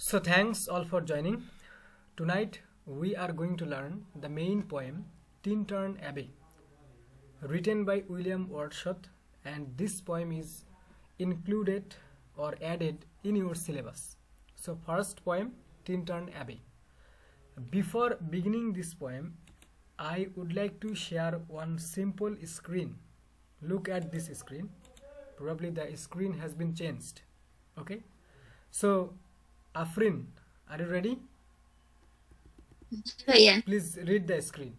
So thanks all for joining. Tonight we are going to learn the main poem Tintern Abbey, written by William Wordsworth, and this poem is included or added in your syllabus. So first poem Tintern Abbey. Before beginning this poem, I would like to share one simple screen. Look at this screen. Probably the screen has been changed. Okay. So Afrin, are you ready? Yeah. Please read the screen.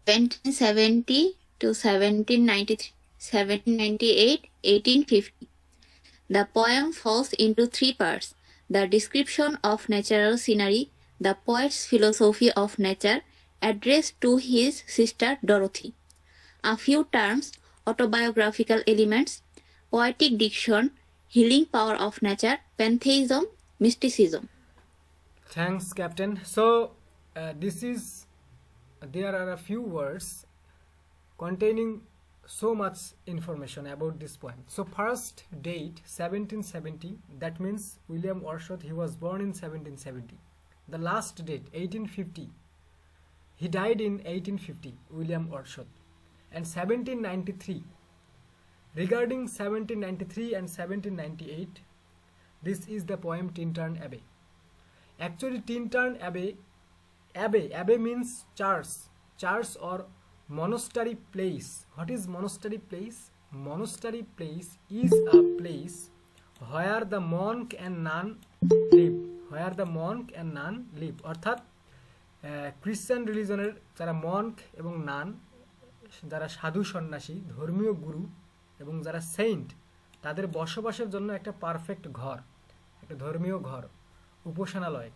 1770 to 1793, 1798, 1850. The poem falls into three parts: the description of natural scenery, the poet's philosophy of nature, addressed to his sister Dorothy. A few terms: autobiographical elements, poetic diction, healing power of nature, pantheism, mysticism. Thanks, Captain. So there are a few words containing so much information about this poem. So first date 1770, that means William Wordsworth, he was born in 1770. The last date 1850, he died in 1850, William Wordsworth. And 1793, regarding 1793 and 1798, this is the poem Tintern Abbey. Actually Tintern Abbey means church or monastery place. What is monastery place? Monastery place is a place where the monk and nun live. Where the monk and nun live. অর্থাৎ খ্রিস্টান রিলিজনের যারা মনক এবং নান, যারা সাধু সন্ন্যাসী, ধর্মীয় গুরু এবং যারা সেন্ট, তাদের বসবাসের জন্য একটা পারফেক্ট ঘর, একটা ধর্মীয় ঘর, উপাসনালয়।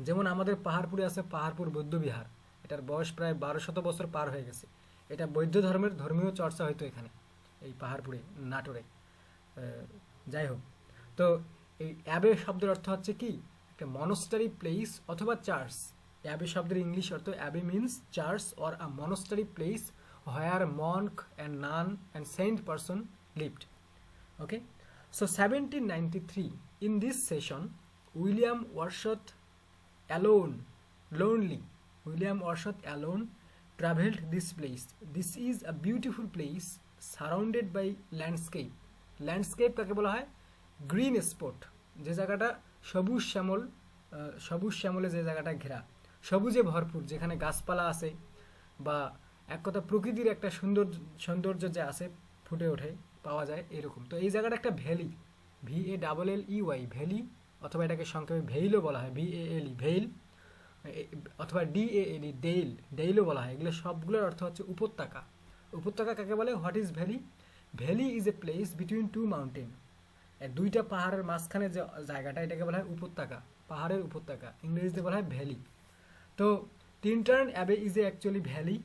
যেমন আমাদের পাহাড়পুরে আছে পাহাড়পুর বৌদ্ধবিহার, এটার বয়স প্রায় 1200 বছর পার হয়ে গেছে। এটা বৌদ্ধ ধর্মের ধর্মীয় চর্চা হয়তো এখানে এই পাহাড়পুরে, নাটোরে। যাই হোক, তো এই অ্যাবে শব্দের অর্থ হচ্ছে কি একটা মনস্টারি প্লেস অথবা চার্চ। অ্যাবে শব্দের ইংলিশ অর্থ abbey means church or a monastery place where monk and nun and saint person lived. Okay, so 1793, in this session William Wordsworth alone traveled this place. This is a beautiful place surrounded by landscape. Landscape কাকে বলা হয়? Green spot, যে জায়গাটা সবুজ শ্যামলে যে জায়গাটা ঘেরা, সবুজে ভরপুর, যেখানে গাছপালা আছে বা এক কথা প্রকৃতির একটা সৌন্দর্য যে আছে ফুটে ওঠে, পাওয়া যায় এরকম। তো এই জায়গাটা একটা ভ্যালি, VALLEY, ভ্যালি, অথবা এটাকে সংক্ষেপে ভেইলও বলা হয়, VALE ভেইল, অথবা DALE ডেইলও বলা হয়। এগুলো সবগুলোর অর্থ হচ্ছে উপত্যকা। উপত্যকা কাকে বলে? What is valley? Valley is a place between two mountain. দুইটা পাহাড়ের মাঝখানে যে জায়গাটা, এটাকে বলা হয় উপত্যকা, পাহাড়ের উপত্যকা, ইংরেজিতে বলা হয় ভ্যালি। তো Tintern Abbey is a actually valley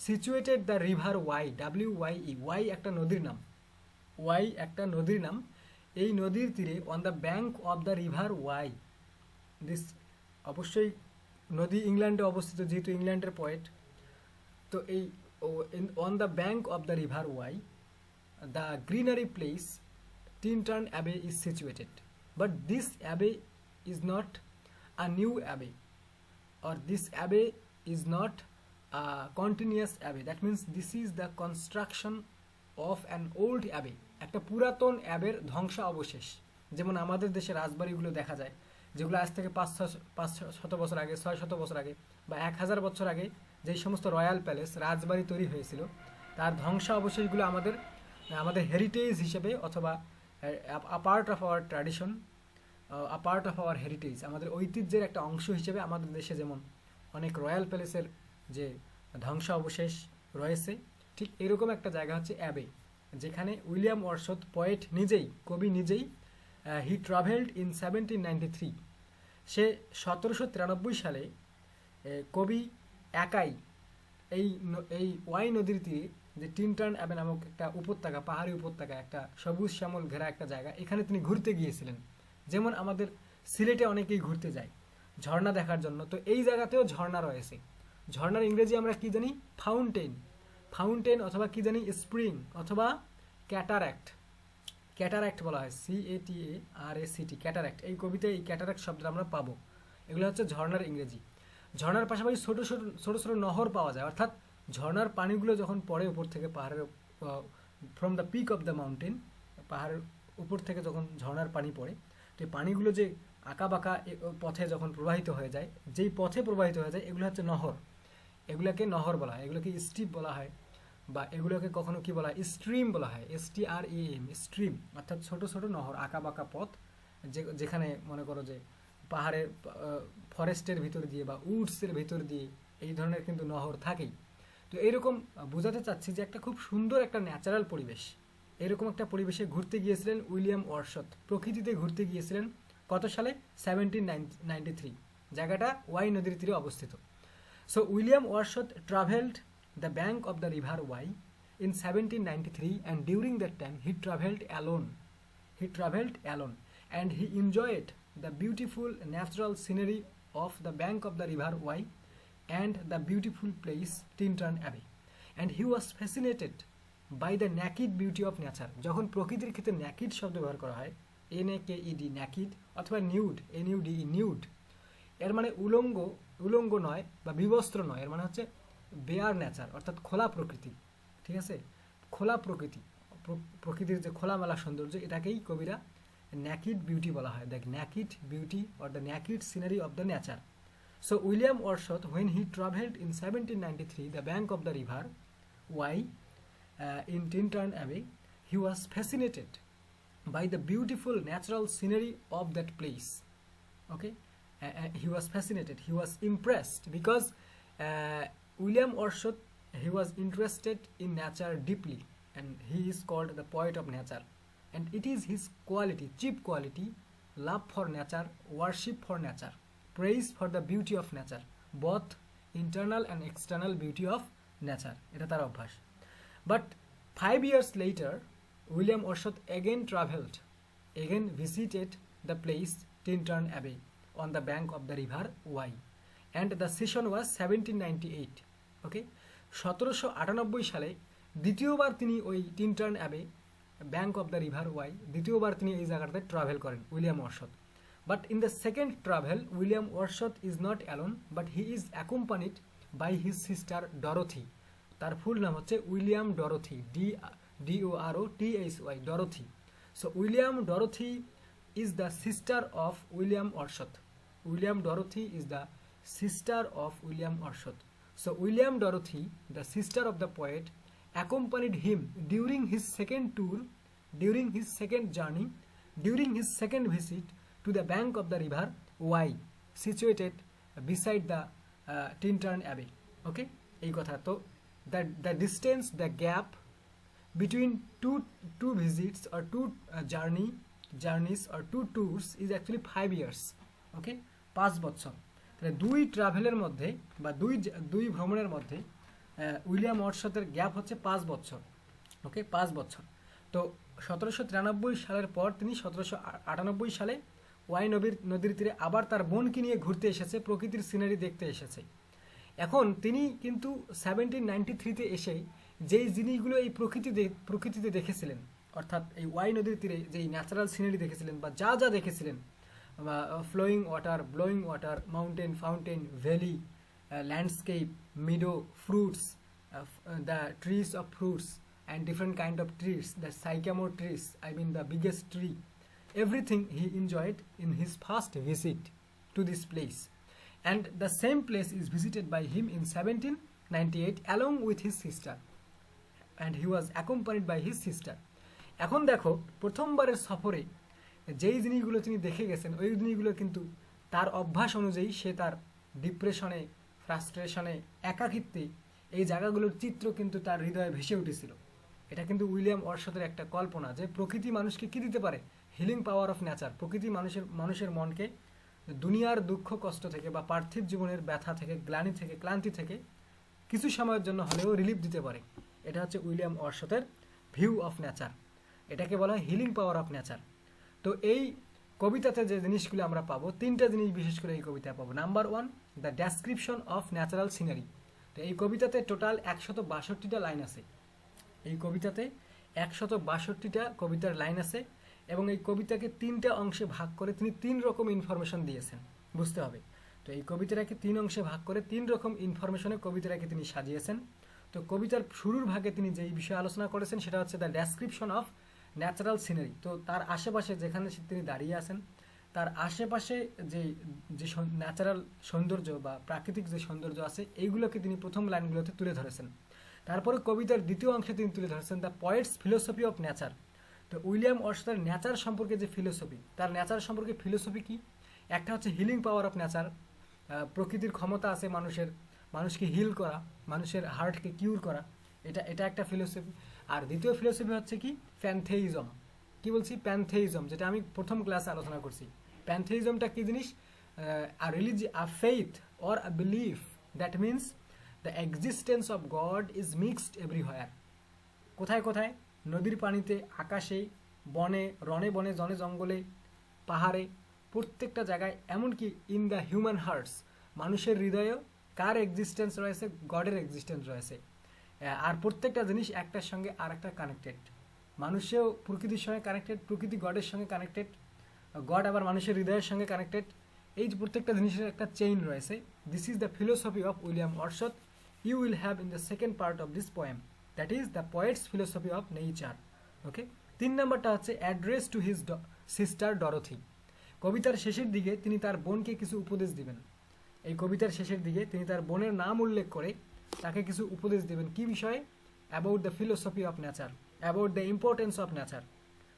situated the river WYE, Wye একটা নদীর নাম, এই নদীর তীরে on the bank of the river Wye. This অবশ্যই নদী ইংল্যান্ডে অবস্থিত, যেহেতু ইংল্যান্ডের পয়েট। তো এই on the bank of the river Wye the greenery place Tintern Abbey is situated. But this abbey is not a new abbey, or this abbey is not a continuous abbey. That means this is the construction of an old abbey. একটা পুরাতন অ্যাবের ধ্বংস অবশেষ। যেমন আমাদের দেশে রাজবাড়িগুলো দেখা যায়, যেগুলো আজ থেকে 500 বছর আগে, 600 বছর আগে বা 1000 বছর আগে যেই সমস্ত রয়্যাল প্যালেস, রাজবাড়ি তৈরি হয়েছিল, তার ধ্বংস অবশেষগুলো আমাদের হেরিটেজ হিসেবে, অথবা a part of our tradition, a part of our heritage, আমাদের ঐতিহ্যের একটা অংশ হিসেবে আমাদের দেশে যেমন অনেক রয়্যাল প্যালেসের যে ধ্বংস অবশেষ রয়েছে, ঠিক এরকম একটা জায়গা হচ্ছে অ্যাবে, যেখানে উইলিয়াম ওয়ার্ডসওয়ার্থ কবি নিজেই হি ট্রাভেলড ইন 1793। সে 1793 সালে কবি একাই এই ওয়াই নদীর তীরে, যে টিনটার্ন অ্যাবে নামক একটা উপত্যকা, পাহাড়ি উপত্যকা, একটা সবুজ শ্যামল ঘেরা একটা জায়গা, এখানে তিনি ঘুরতে গিয়েছিলেন। যেমন আমাদের সিলেটে অনেকেই ঘুরতে যায় ঝর্ণা দেখার জন্য, তো এই জায়গাতেও ঝর্ণা রয়েছে। ঝর্ণার ইংরেজি আমরা কি জানি? ফাউন্টেন, অথবা কি জানি? স্প্রিং, অথবা ক্যাটারাক্ট। ক্যাটারাক্ট বলা হয়, CATARACT, ক্যাটারাক্ট। এই কবিতায় এই ক্যাটারাক্ট শব্দটা আমরা পাবো। এগুলো হচ্ছে ঝর্ণার ইংরেজি। ঝর্ণার পাশাপাশি ছোট ছোট ছোট ছোট নহর পাওয়া যায়, অর্থাৎ ঝর্ণার পানিগুলো যখন পড়ে উপর থেকে পাহাড়ের, from the peak of the mountain, পাহাড়ের উপর থেকে যখন ঝর্ণার পানি পড়ে, তো এই পানিগুলো যে আঁকা বাঁকা পথে যখন প্রবাহিত হয়ে যায়, যেই পথে প্রবাহিত হয়ে যায়, এগুলো হচ্ছে নহর। এগুলোকে নহর বলা হয়, এগুলোকে স্ট্রিপ বলা হয়, বা এগুলোকে কখনো কি বলা হয়, স্ট্রিম বলা হয়, STREAM, স্ট্রিম, অর্থাৎ ছোট ছোট নহর, আঁকা বাঁকা পথ, যেখানে মনে করো যে পাহাড়ের ফরেস্টের ভিতর দিয়ে বা উডসের ভিতর দিয়ে এই ধরনের কিন্তু নহর থাকেই। তো এইরকম বোঝাতে চাচ্ছি যে একটা খুব সুন্দর একটা ন্যাচারাল পরিবেশ, এরকম একটা পরিবেশে ঘুরতে গিয়েছিলেন উইলিয়াম ওয়ারশথ, প্রকৃতিতে ঘুরতে গিয়েছিলেন। কত সালে? 1793। জায়গাটা ওয়াই নদীর তীরে অবস্থিত। So William Wordsworth travelled the bank of the river Wye in 1793, and during that time he traveled alone. And he enjoyed the beautiful natural scenery of the bank of the river Wye and the beautiful place Tintern Abbey. And he was fascinated by the naked beauty of nature. যখন প্রকৃতির ক্ষেত্রে naked শব্দ ব্যবহার করা হয়, NAKED, naked, অথবা nude, NUDE, nude, এর মানে উলঙ্গ নয় বা বিবস্ত্র নয়, এর মানে হচ্ছে বেয়ার নেচার, অর্থাৎ খোলা প্রকৃতি। ঠিক আছে, খোলা প্রকৃতি, প্রকৃতির যে খোলামেলা সৌন্দর্য, এটাকেই কবিরা ন্যাকিড বিউটি বলা হয়, the naked beauty or the naked scenery of the nature. So William Wordsworth, when he traveled in 1793 the bank of the river Wye in Tintern Abbey, he was fascinated by the beautiful natural scenery of that place. Okay, he was fascinated, he was impressed, because William Wordsworth, he was interested in nature deeply, and he is called the poet of nature. And it is his quality, chief quality, love for nature, worship for nature, praise for the beauty of nature, both internal and external beauty of nature. এটা তার অভ্যাস। But 5 years later, William Wordsworth again visited the place Tintern Abbey on the bank of the river Wye, and the session was 1798. ওকে, 1798 সালে দ্বিতীয়বার তিনি ওই Tintern Abbey, bank of the river Wye, দ্বিতীয়বার তিনি এই জায়গাটাতে ট্রাভেল করেন William Wordsworth. But in the second travel William Wordsworth is not alone, but he is accompanied by his sister Dorothy. তার ফুল নাম হচ্ছে William Dorothy, DOROTHY, Dorothy. So William Dorothy is the sister of William Wordsworth. William Dorothy is the sister of William Wordsworth. So William Dorothy, the sister of the poet, accompanied him during his second tour, during his second journey, during his second visit to the bank of the river Wye, situated beside the Tintern Abbey. Okay, এই কথা। তো the distance, the gap between two visits or two journeys or two tours is actually 5 years. Okay, 5 বছর। দুই ট্রাভেলের মধ্যে বা দুই ভ্রমণের মধ্যে উইলিয়াম ওয়ারশথের গ্যাপ হচ্ছে 5 বছর। ওকে, 5 বছর। তো 1793 সালের পর তিনি 1798 সালে ওয়াই নদীর তীরে আবার তার বোনকে নিয়ে ঘুরতে এসেছে, প্রকৃতির সিনারি দেখতে এসেছে। এখন তিনি কিন্তু 1793-তে এসে যেই জিনিসগুলো এই প্রকৃতিতে দেখেছিলেন, অর্থাৎ এই ওয়াই নদীর তীরে যেই ন্যাচারাল সিনারি দেখেছিলেন বা যা দেখেছিলেন, flowing water, blowing water, mountain, fountain, valley, landscape, meadow, fruits, the trees of fruits and different kind of trees, the sycamore trees, I mean the biggest tree, everything he enjoyed in his first visit to this place. And the same place is visited by him in 1798 along with his sister, and he was accompanied by his sister. এখন দেখো, প্রথমবারের সফরে যেই জিনিসগুলো তিনি দেখে গেছেন, ওই জিনিসগুলো কিন্তু তার অভ্যাস অনুযায়ী সে তার ডিপ্রেশনে, ফ্রাস্ট্রেশনে, একাকিত্বে এই জায়গাগুলোর চিত্র কিন্তু তার হৃদয়ে ভেসে উঠেছিল। এটা কিন্তু উইলিয়াম ওয়ারশথের একটা কল্পনা যে প্রকৃতি মানুষকে কি দিতে পারে, হিলিং পাওয়ার অফ নেচার। প্রকৃতি মানুষের মনকে দুনিয়ার দুঃখ কষ্ট থেকে বা পার্থিব জীবনের ব্যথা থেকে, গ্লানি থেকে, ক্লান্তি থেকে কিছু সময়ের জন্য হলেও রিলিফ দিতে পারে। এটা হচ্ছে উইলিয়াম ওয়ারশথের ভিউ অফ নেচার, এটাকে বলা হয় হিলিং পাওয়ার অফ নেচার। তো এই কবিতাতে যে জিনিসগুলো আমরা পাবো, 3টা জিনিস বিশেষ করে এই কবিতায় পাবো। Number 1, the description of natural scenery. তো এই কবিতাতে টোটাল 162টা লাইন আছে। এই কবিতাতে 162টা কবিতার লাইন আছে এবং এই কবিতাকে 3টা অংশে ভাগ করে তিনি 3 রকম ইনফরমেশন দিয়েছেন, বুঝতে হবে। তো এই কবিতাটাকে 3 অংশে ভাগ করে 3 রকম ইনফরমেশনে কবিতাটাকে তিনি সাজিয়েছেন। তো কবিতার শুরুর ভাগে তিনি যেই বিষয়ে আলোচনা করেছেন সেটা হচ্ছে the description of natural scenery. তো তার আশেপাশে যেখানে তিনি দাঁড়িয়ে আছেন তার আশেপাশে যে যে ন্যাচারাল সৌন্দর্য বা প্রাকৃতিক যে সৌন্দর্য আছে এইগুলোকে তিনি প্রথম লাইনগুলোতে তুলে ধরেছেন। তারপরে কবিতার দ্বিতীয় অংশে তিনি তুলে ধরেছেন the poet's philosophy of nature. তো উইলিয়াম ওয়ার্ডসওয়ার্থের নেচার সম্পর্কে যে ফিলোসফি, তার নেচার সম্পর্কে ফিলোসফি কি? একটা হচ্ছে হিলিং পাওয়ার অফ নেচার, প্রকৃতির ক্ষমতা আছে মানুষকে হিল করা, মানুষের হার্টকে কিউর করা, এটা একটা ফিলোসফি। আর দ্বিতীয় ফিলোসফি হচ্ছে কি? প্যানথেইজম। কি বলছি? প্যানথেইজম, যেটা আমি প্রথম ক্লাসে আলোচনা করছি। প্যানথেইজমটা কি জিনিস? A faith or a belief that means the existence of God is mixed everywhere. কোথায় কোথায়? নদীর পানিতে, আকাশে, বনে, রনে বনে, জনে জঙ্গলে, পাহাড়ে, প্রত্যেকটা জায়গায়, এমনকি ইন দ্য হিউম্যান হার্টস, মানুষের হৃদয়েও কার এক্সিস্টেন্স রয়েছে? গডের এক্সিস্টেন্স রয়েছে। আর প্রত্যেকটা জিনিস একটার সঙ্গে আর একটা কানেক্টেড। মানুষেও প্রকৃতির সঙ্গে কানেক্টেড, প্রকৃতি গডের সঙ্গে কানেক্টেড, গড আবার মানুষের হৃদয়ের সঙ্গে কানেক্টেড। এই যে প্রত্যেকটা জিনিসের একটা চেইন রয়েছে। This is the philosophy of William Wordsworth you will have in the second part of this poem, that is the poet's philosophy of nature. Okay, 3 নম্বরটা হচ্ছে address to his sister Dorothy. কবিতার শেষের দিকে তিনি তার বোনকে কিছু উপদেশ দিবেন। এই কবিতার শেষের দিকে তিনি তার বোনের নাম উল্লেখ করে তাকে কিছু উপদেশ দিবেন। কি বিষয়ে? About the philosophy of nature, about the importance of nature,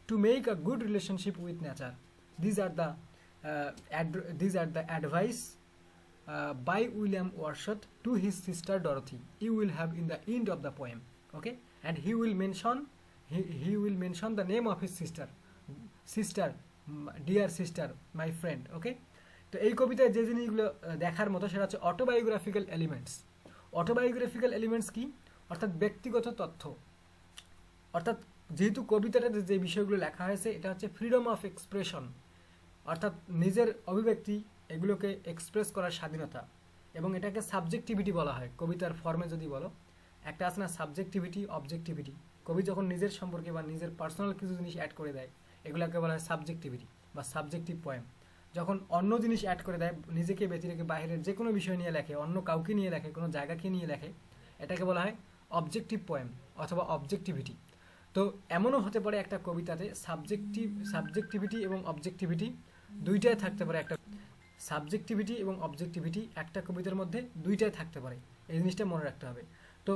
to make a good relationship with nature. These are the advice by William Wordsworth to his sister Dorothy. You will have in the end of the poem, okay? And he will mention the name of his sister, dear sister, my friend, okay? তো এই কবিতায় যে জিনিসগুলো দেখার মতো সেটা হচ্ছে autobiographical elements. Autobiographical elements কি? অর্থাৎ ব্যক্তিগত তথ্য। অর্থাৎ যেহেতু কবিতাটাতে যে বিষয়গুলো লেখা হয়েছে এটা হচ্ছে ফ্রিডম অফ এক্সপ্রেশন, অর্থাৎ নিজের অভিব্যক্তি এগুলোকে এক্সপ্রেস করার স্বাধীনতা, এবং এটাকে সাবজেক্টিভিটি বলা হয়। কবিতার ফর্মে যদি বলো, একটা আছে না সাবজেক্টিভিটি, অবজেক্টিভিটি। কবি যখন নিজের সম্পর্কে বা নিজের পার্সোনাল কিছু জিনিস অ্যাড করে দেয় এগুলোকে বলা হয় সাবজেক্টিভিটি বা সাবজেক্টিভ পোয়েম। যখন অন্য জিনিস অ্যাড করে দেয়, নিজেকে ব্যতি রেখে বাইরের যে কোনো বিষয় নিয়ে লেখে, অন্য কাউকে নিয়ে লেখে, কোনো জায়গাকে নিয়ে লেখে, এটাকে বলা হয় অবজেক্টিভ পোয়েম অথবা অবজেক্টিভিটি। তো এমনও হতে পারে একটা কবিতাতে সাবজেক্টিভিটি এবং অবজেক্টিভিটি দুইটাই থাকতে পারে। একটা সাবজেক্টিভিটি এবং অবজেক্টিভিটি একটা কবিতার মধ্যে দুইটাই থাকতে পারে, এই জিনিসটা মনে রাখতে হবে। তো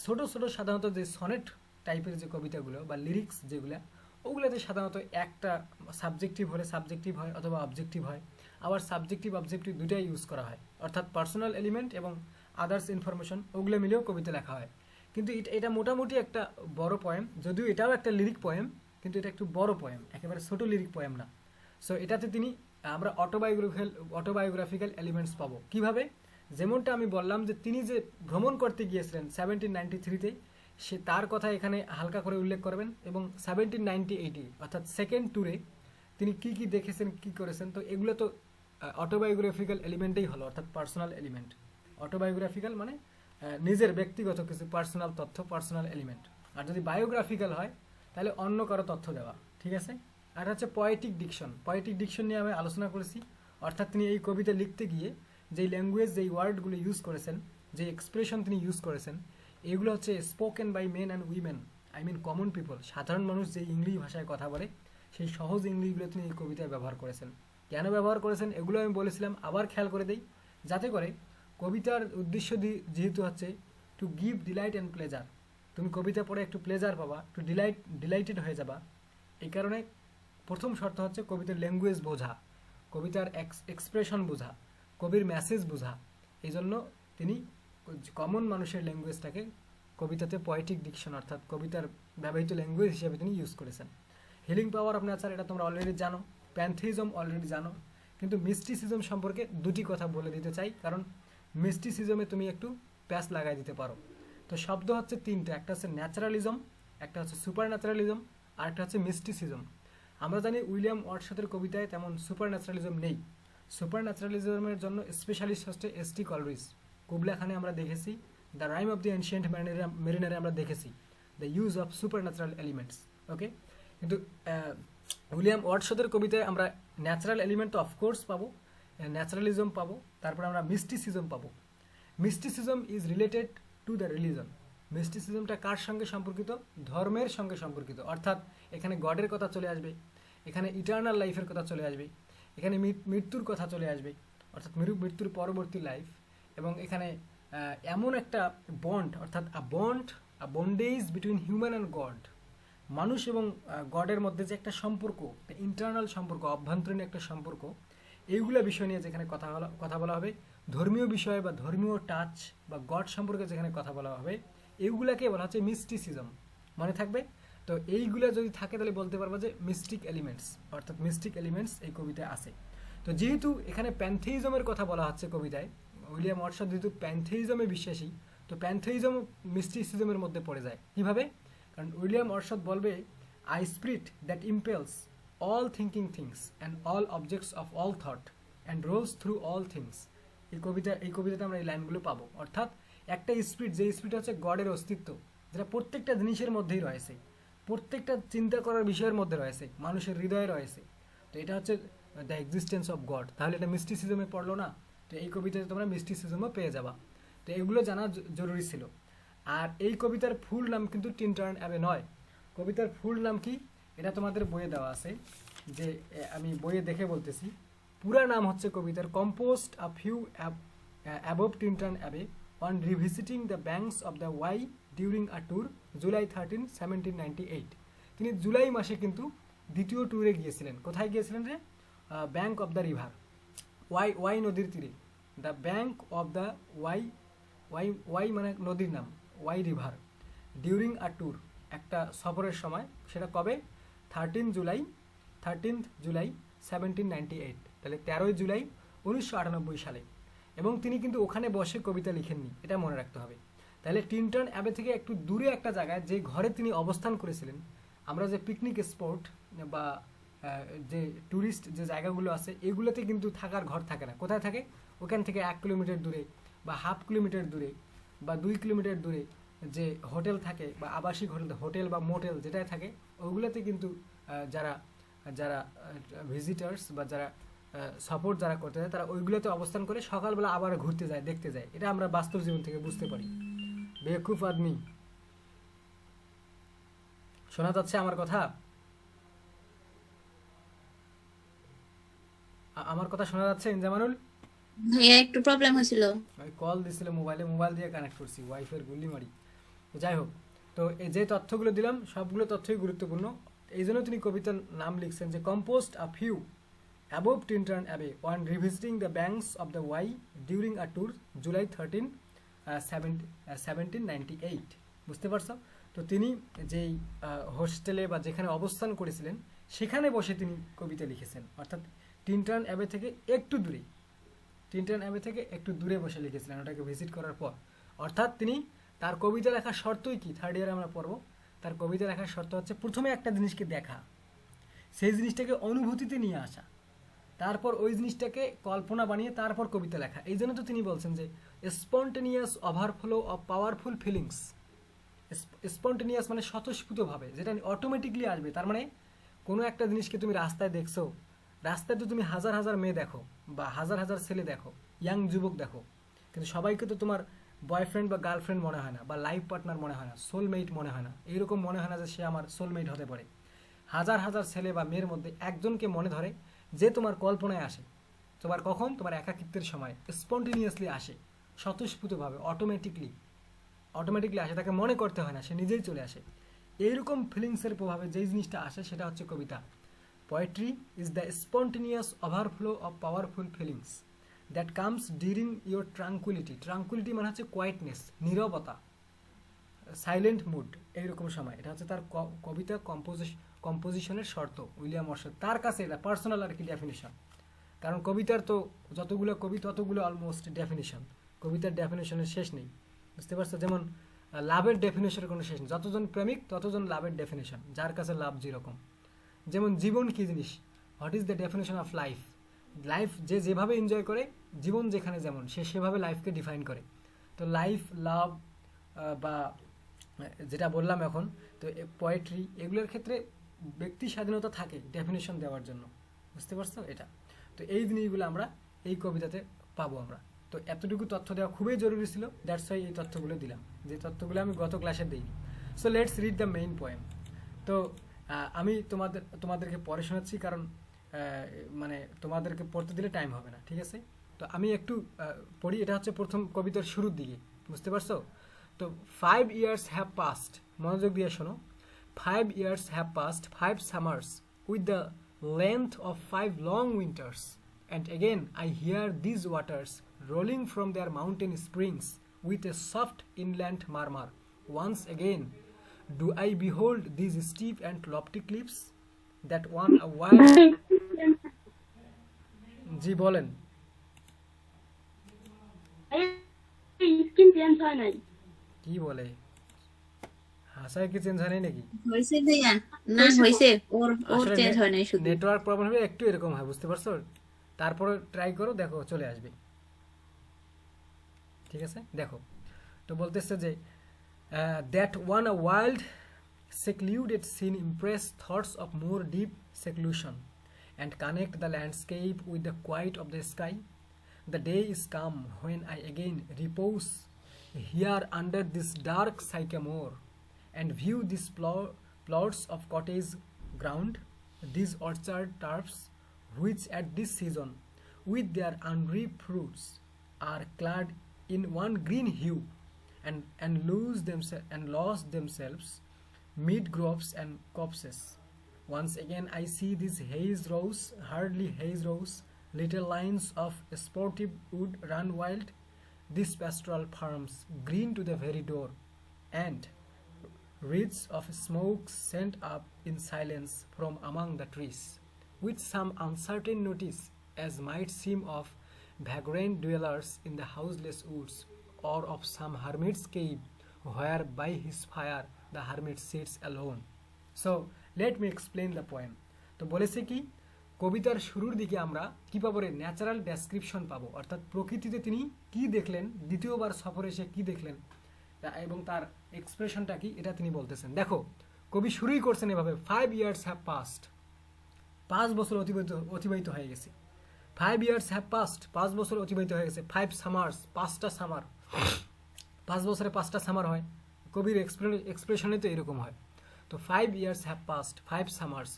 ছোট ছোট সাধারণত যে সনেট টাইপের যে কবিতাগুলো বা লিরিক্স যেগুলো, ওগুলোতে সাধারণত একটা সাবজেক্টিভ হলে সাবজেক্টিভ হয় অথবা অবজেক্টিভ হয়, আবার সাবজেক্টিভ অবজেক্টিভ দুইটাই ইউজ করা হয়। অর্থাৎ পার্সোনাল এলিমেন্ট এবং আদার্স ইনফরমেশন ওগুলো মিলেও কবিতা লেখা হয়। কিন্তু এটা মোটামুটি একটা বড় পোয়েম, যদিও এটাও একটা লিরিক পোয়েম, কিন্তু এটা একটু বড় পোয়েম, একেবারে ছোট লিরিক পোয়েম না। সো এটাতে আমরা অটোবায়োগ্রাফিক্যাল এলিমেন্টস পাবো কিভাবে? যেমনটা আমি বললাম যে তিনি যে ভ্রমণ করতে গিয়েছিলেন 1793-তে, সে তার কথা এখানে হালকা করে উল্লেখ করবেন, এবং 1798 অর্থাৎ সেকেন্ড ট্যুরে তিনি কি কি দেখেছেন, কি করেছেন। তো এগুলো তো অটোবায়োগ্রাফিক্যাল এলিমেন্টেই হলো, অর্থাৎ পার্সোনাল এলিমেন্ট। অটোবায়োগ্রাফিক্যাল মানে নিজের ব্যক্তিগত কিছু পার্সোনাল তথ্য, পার্সোনাল এলিমেন্ট। আর যদি বায়োগ্রাফিক্যাল হয় তাহলে অন্য কারো তথ্য দেওয়া, ঠিক আছে? আর হচ্ছে পয়েটিক ডিকশন। পয়েটিক ডিকশন নিয়ে আমি আলোচনা করেছি, অর্থাৎ তিনি এই কবিতা লিখতে গিয়ে যেই ল্যাঙ্গুয়েজ, যেই ওয়ার্ডগুলো ইউজ করেছেন, যে এক্সপ্রেশন তিনি ইউজ করেছেন, এগুলো হচ্ছে spoken by men and women, I mean common people, সাধারণ মানুষ যে ইংলিশ ভাষায় কথা বলে সেই সহজ ইংলিশগুলো তিনি এই কবিতায় ব্যবহার করেছেন। কেন ব্যবহার করেছেন এগুলো আমি বলেছিলাম, আবার খেয়াল করে দেই, যাতে করে কবিতার উদ্দেশ্য যেহেতু হচ্ছে to give delight and pleasure, তুমি কবিতা পড়ে একটু প্লেজার পাবা, একটু ডিলাইটেড হয়ে যাবা। এই কারণে প্রথম শর্ত হচ্ছে কবিতার ল্যাঙ্গুয়েজ বোঝা, কবিতার এক্সপ্রেশন বোঝা, কবির মেসেজ বোঝা। এই জন্য তিনি কমন মানুষের ল্যাঙ্গুয়েজটাকে কবিতাতে পয়েটিক ডিকশন অর্থাৎ কবিতার ব্যবহৃত ল্যাঙ্গুয়েজ হিসেবে তিনি ইউজ করেছেন। হিলিং পাওয়ার অফ নেচার এটা তোমরা অলরেডি জানো, প্যানথেইজম অলরেডি জানো, কিন্তু মিস্টিসিজম সম্পর্কে দুটি কথা বলে দিতে চাই, কারণ মিস্টিসিজমে তুমি একটু প্যাচ লাগাই দিতে পারো। তো শব্দ হচ্ছে তিনটা, একটা হচ্ছে ন্যাচারালিজম, একটা হচ্ছে সুপার ন্যাচারালিজম, আর একটা হচ্ছে মিস্টিসিজম। আমরা জানি উইলিয়াম ওয়ার্ডসওয়ার্থের কবিতায় তেমন সুপার ন্যাচারালিজম নেই। সুপার ন্যাচারালিজমের জন্য স্পেশালিস্ট হচ্ছে এস.টি. কলরিজ। কুবলা খানে আমরা দেখেছি, the rime of the ancient মেরিনারে আমরা দেখেছি। The use of supernatural elements. Okay, কিন্তু উইলিয়াম ওয়ার্ডসওয়ার্থের কবিতায় আমরা ন্যাচারাল এলিমেন্ট তো অফকোর্স পাবো, ন্যাচারালিজম পাবো, তারপরে আমরা মিস্টিসিজম পাবো। Mysticism is related to the religion. মিস্টিসিজমটা কার সঙ্গে সম্পর্কিত? ধর্মের সঙ্গে সম্পর্কিত, অর্থাৎ এখানে গডের কথা চলে আসবে, এখানে ইটার্নাল লাইফের কথা চলে আসবে, এখানে মৃত্যুর কথা চলে আসবে, অর্থাৎ মৃত্যুর পরবর্তী লাইফ, এবং এখানে এমন একটা বন্ড, অর্থাৎ bondage between human and god, মানুষ এবং গডের মধ্যে যে একটা সম্পর্ক, ইন্টারনাল সম্পর্ক, অভ্যন্তরীণ একটা সম্পর্ক, এইগুলো বিষয় নিয়ে যেখানে কথা বলা হবে, ধর্মীয় বিষয় বা ধর্মীয় টাচ বা গড সম্পর্কে যেখানে কথা বলা হবে, এইগুলাকে বলা হচ্ছে মিস্টিসিজম। মনে থাকবে তো? এইগুলো যদি থাকে তাহলে বলতে পারবো যে মিস্টিক এলিমেন্টস, অর্থাৎ মিস্টিক এলিমেন্টস এই কবিতায় আছে। তো যেহেতু এখানে প্যান্থেইজমের কথা বলা হচ্ছে কবিতায়, উইলিয়াম ওয়ার্ডসওয়ার্থ যেহেতু প্যান্থেইজমে বিশ্বাসী, তো প্যান্থেইজম মিস্টিসিজমের মধ্যে পড়ে যায়। কিভাবে? কারণ উইলিয়াম ওয়ার্ডসওয়ার্থ বলবে, I spirit that impels all thinking things and all objects of all thought and rolls through all things। এই কবিতাতে আমরা এই লাইনগুলো পাবো, অর্থাৎ একটা স্পিরিট, যে স্পিরিট হচ্ছে গডের অস্তিত্ব, যেটা প্রত্যেকটা জিনিসের মধ্যেই রয়েছে, প্রত্যেকটা চিন্তা করার বিষয়ের মধ্যে রয়েছে, মানুষের হৃদয়ে রয়েছে। তো এটা হচ্ছে দ্য এক্সিস্টেন্স অফ গড। তাহলে এটা মিস্টিসিজমে পড়লো না? তো এই কবিতাতে তোমরা মিস্টিসিজমও পেয়ে যাবা। তো এগুলো জানা জরুরি ছিল। আর এই কবিতার ফুল নাম কিন্তু টিনটার্ন অ্যাবে নয়। কবিতার ফুল নাম কি? এটা তোমাদের বইয়ে দেওয়া আছে, যে আমি বইয়ে দেখে বলতেছি। পুরা নাম হচ্ছে কবিতার composed a few above Tintern Abbey on revisiting the banks of the Wye during a tour July 13, 1798। তিনি জুলাই মাসে কিন্তু দ্বিতীয় ট্যুরে গিয়েছিলেন। কোথায় গিয়েছিলেন রে? Bank of the river, Wye নদীর তীরে। The bank of the Wye মানে নদীর নাম, Wye river, during a tour, একটা সফরের সময়। সেটা কবে? 13th জুলাই 1798, তাহলে 13ই জুলাই 1998 সালে। এবং তিনি কিন্তু ওখানে বসে কবিতা লিখেননি, এটা মনে রাখতে হবে। তাহলে টিনটার্ন অ্যাবে থেকে একটু দূরে একটা জায়গায়, যে ঘরে তিনি অবস্থান করেছিলেন, আমরা যে পিকনিক স্পট বা যে ট্যুরিস্ট যে জায়গাগুলো আছে, এগুলোতে কিন্তু থাকার ঘর থাকে না। কোথায় থাকে? ওখান থেকে 1 কিলোমিটার দূরে বা হাফ কিলোমিটার দূরে বা 2 কিলোমিটার দূরে যে হোটেল থাকে বা আবাসিক হোটেল বা মোটেল যেটাই থাকে, ওগুলোতে কিন্তু যারা ভিজিটার্স বা যারা সাপোর্ট যারা করতে যায়, তারা ওইগুলোতে অবস্থান করে সকালবেলা আবার ঘুরতে যায়, দেখতে যায়। এটা আমরা বাস্তব জীবন থেকে বুঝতে পারি। বেকুফ আদমি, শোনা যাচ্ছে আমার কথা? আমার কথা শোনা যাচ্ছে ইনজামানুল? ভাইয়া একটু প্রবলেম হয়েছিল। আমি কল দিছিল মোবাইল দিয়ে কানেক্ট করছি, ওয়াইফাই গুল্লি মারি। যাই হোক, তো এই যে তথ্যগুলো দিলাম সবগুলো তথ্যই গুরুত্বপূর্ণ। এই জন্য তিনি কবিতার নাম লিখছেন যে composed a few above Tintern Abbey on revisiting the banks of the Wye during a tour July 13, 1798। বুঝতে পারছো? তো তিনি যেই হোস্টেলে বা যেখানে অবস্থান করেছিলেন সেখানে বসে তিনি কবিতা লিখেছেন, অর্থাৎ টিনটার্ন অ্যাবে থেকে একটু দূরে বসে লিখেছিলেন ওটাকে ভিজিট করার পর। অর্থাৎ তিনি, তার কবিতা লেখার শর্তই কি? থার্ড ইয়ারে আমরা পড়বো। তার কবিতা লেখার শর্ত হচ্ছে প্রথমে একটা জিনিসকে দেখা, সেই জিনিসটাকে অনুভূতিতে নিয়ে আসা, তারপর ওই জিনিসটাকে কল্পনা বানিয়ে তারপর কবিতা লেখা। এই জন্য তো তিনি বলছেন যে spontaneous overflow of powerful feelings. Spontaneous মানে স্বতঃস্ফূর্তভাবে, যেটা অটোমেটিকলি আসবে। তার মানে কোনো একটা জিনিসকে তুমি রাস্তায় দেখছো, রাস্তায় তো তুমি হাজার হাজার মেয়ে দেখো বা হাজার হাজার ছেলে দেখো, ইয়াং যুবক দেখো, কিন্তু সবাইকে তো তোমার বয়ফ্রেন্ড বা গার্লফ্রেন্ড মনে হয় না, বা লাইফ পার্টনার মনে হয় না, সোলমেট মনে হয় না। এইরকম মনে হয় না যে সে আমার সোলমেট হতে পারে। হাজার হাজার ছেলে বা মেয়ের মধ্যে একজনকে মনে ধরে যে তোমার কল্পনায় আসে। তোমার কখন? তোমার একাকিত্বের সময় স্পন্টেনিয়াসলি আসে, স্বতঃস্ফূর্তভাবে, অটোমেটিকলি আসে, তাকে মনে করতে হয় না, সে নিজেই চলে আসে। এইরকম ফিলিংসের প্রভাবে যেই জিনিসটা আসে সেটা হচ্ছে কবিতা। Poetry is the spontaneous overflow of powerful feelings that comes during your tranquillity. Tranquillity মানে হচ্ছে কোয়াইটনেস, নীরবতা, সাইলেন্ট মুড, এইরকম সময়। এটা হচ্ছে তার কবিতা কম্পোজিশনের শর্ত। উইলিয়াম ওয়ার্ডসওয়ার্থ, তার কাছে এটা পার্সোনাল আর কি ডেফিনেশন। কারণ কবিতার তো যতগুলো কবি ততগুলো অলমোস্ট ডেফিনেশন, কবিতার ডেফিনেশনের শেষ নেই। বুঝতে পারছো? যেমন লাভের ডেফিনেশনের কোনো শেষ নেই, যতজন প্রেমিক ততজন লাভের ডেফিনেশন, যার কাছে লাভ যেরকম। যেমন জীবন কি জিনিস, what is the definition of life. Life যে যেভাবে এনজয় করে, জীবন যেখানে যেমন, সে সেভাবে লাইফকে ডিফাইন করে। তো লাইফ, লাভ বা যেটা বললাম এখন, তো পোয়েট্রি এগুলোর ক্ষেত্রে ব্যক্তি স্বাধীনতা থাকে ডেফিনেশন দেওয়ার জন্য, বুঝতে পারছো এটা। তো এই জিনিসগুলো আমরা এই কবিতাতে পাবো আমরা। তো এতটুকু তথ্য দেওয়া খুবই জরুরি ছিল, দ্যাটস ওয়াই এই তথ্যগুলো দিলাম, যে তথ্যগুলো আমি গত ক্লাসে দিইনি। So let's read the main poem. তো আমি তোমাদেরকে পড়ে শোনাচ্ছি, কারণ মানে তোমাদেরকে পড়তে দিলে টাইম হবে না, ঠিক আছে। তো আমি একটু পড়ি, এটা হচ্ছে প্রথম কবিতার শুরুর দিকে, বুঝতে পারছো। তো 5 years have passed, মনোযোগ দিয়ে শোনো। 5 years have passed, 5 summers with the length of 5 long winters, and again I hear these waters rolling from their mountain springs with a soft inland murmur. Once again do I behold these steep and lofty cliffs that one a while... জি বলেন। Screen change হয় নাই। কি বলে, হাসায় কি change হয় নাই নাকি? হয়েছে ভাইয়া, না হয়েছে, ওর চেঞ্জ হয় নাই, শুধু নেটওয়ার্ক প্রবলেম হলে একটু এরকম হয়, বুঝতে পারছো। তারপরে ট্রাই করো, দেখো চলে আসবে, ঠিক আছে। দেখো, তো বলতেছে যে that one a wild secluded scene impress thoughts of more deep seclusion and connect the landscape with the quiet of the sky. The day is come when I again repose here under this dark sycamore and view these plots of cottage ground, these orchard turfs, which at this season, with their unripe fruits, are clad in one green hue, and lost themselves mid groves and copses. Once again I see these haze rows, hardly haze rows, little lines of sportive wood run wild, these pastoral farms green to the very door, and wreaths of smoke sent up in silence from among the trees, with some uncertain notice, as might seem of vagrant dwellers in the houseless woods, or of some hermit's cave, where by his fire the hermit sits alone. So let me explain the poem. তো বলেছে কি, কবিতার শুরুর দিকে আমরা কি পাবো রে, ন্যাচারাল ডেসক্রিপশন পাবো, অর্থাৎ প্রকৃতিতে তিনি কি দেখলেন, দ্বিতীয়বার সফরে এসে কি দেখলেন এবং তার এক্সপ্রেশনটা কি, এটা তিনি বলতেছেন। দেখো, কবি শুরুই করছেন এভাবে, 5 years have passed, 5 বছর অতিবাহিত হয়ে গেছে। 5 years have passed, 5 বছর অতিবাহিত হয়ে গেছে। 5 summers, 5টা সামার, 5 বছরে 5টা সামার হয়, কবির এক্সপ্রেশনে তো এরকম হয়। তো 5 years have passed, 5 summers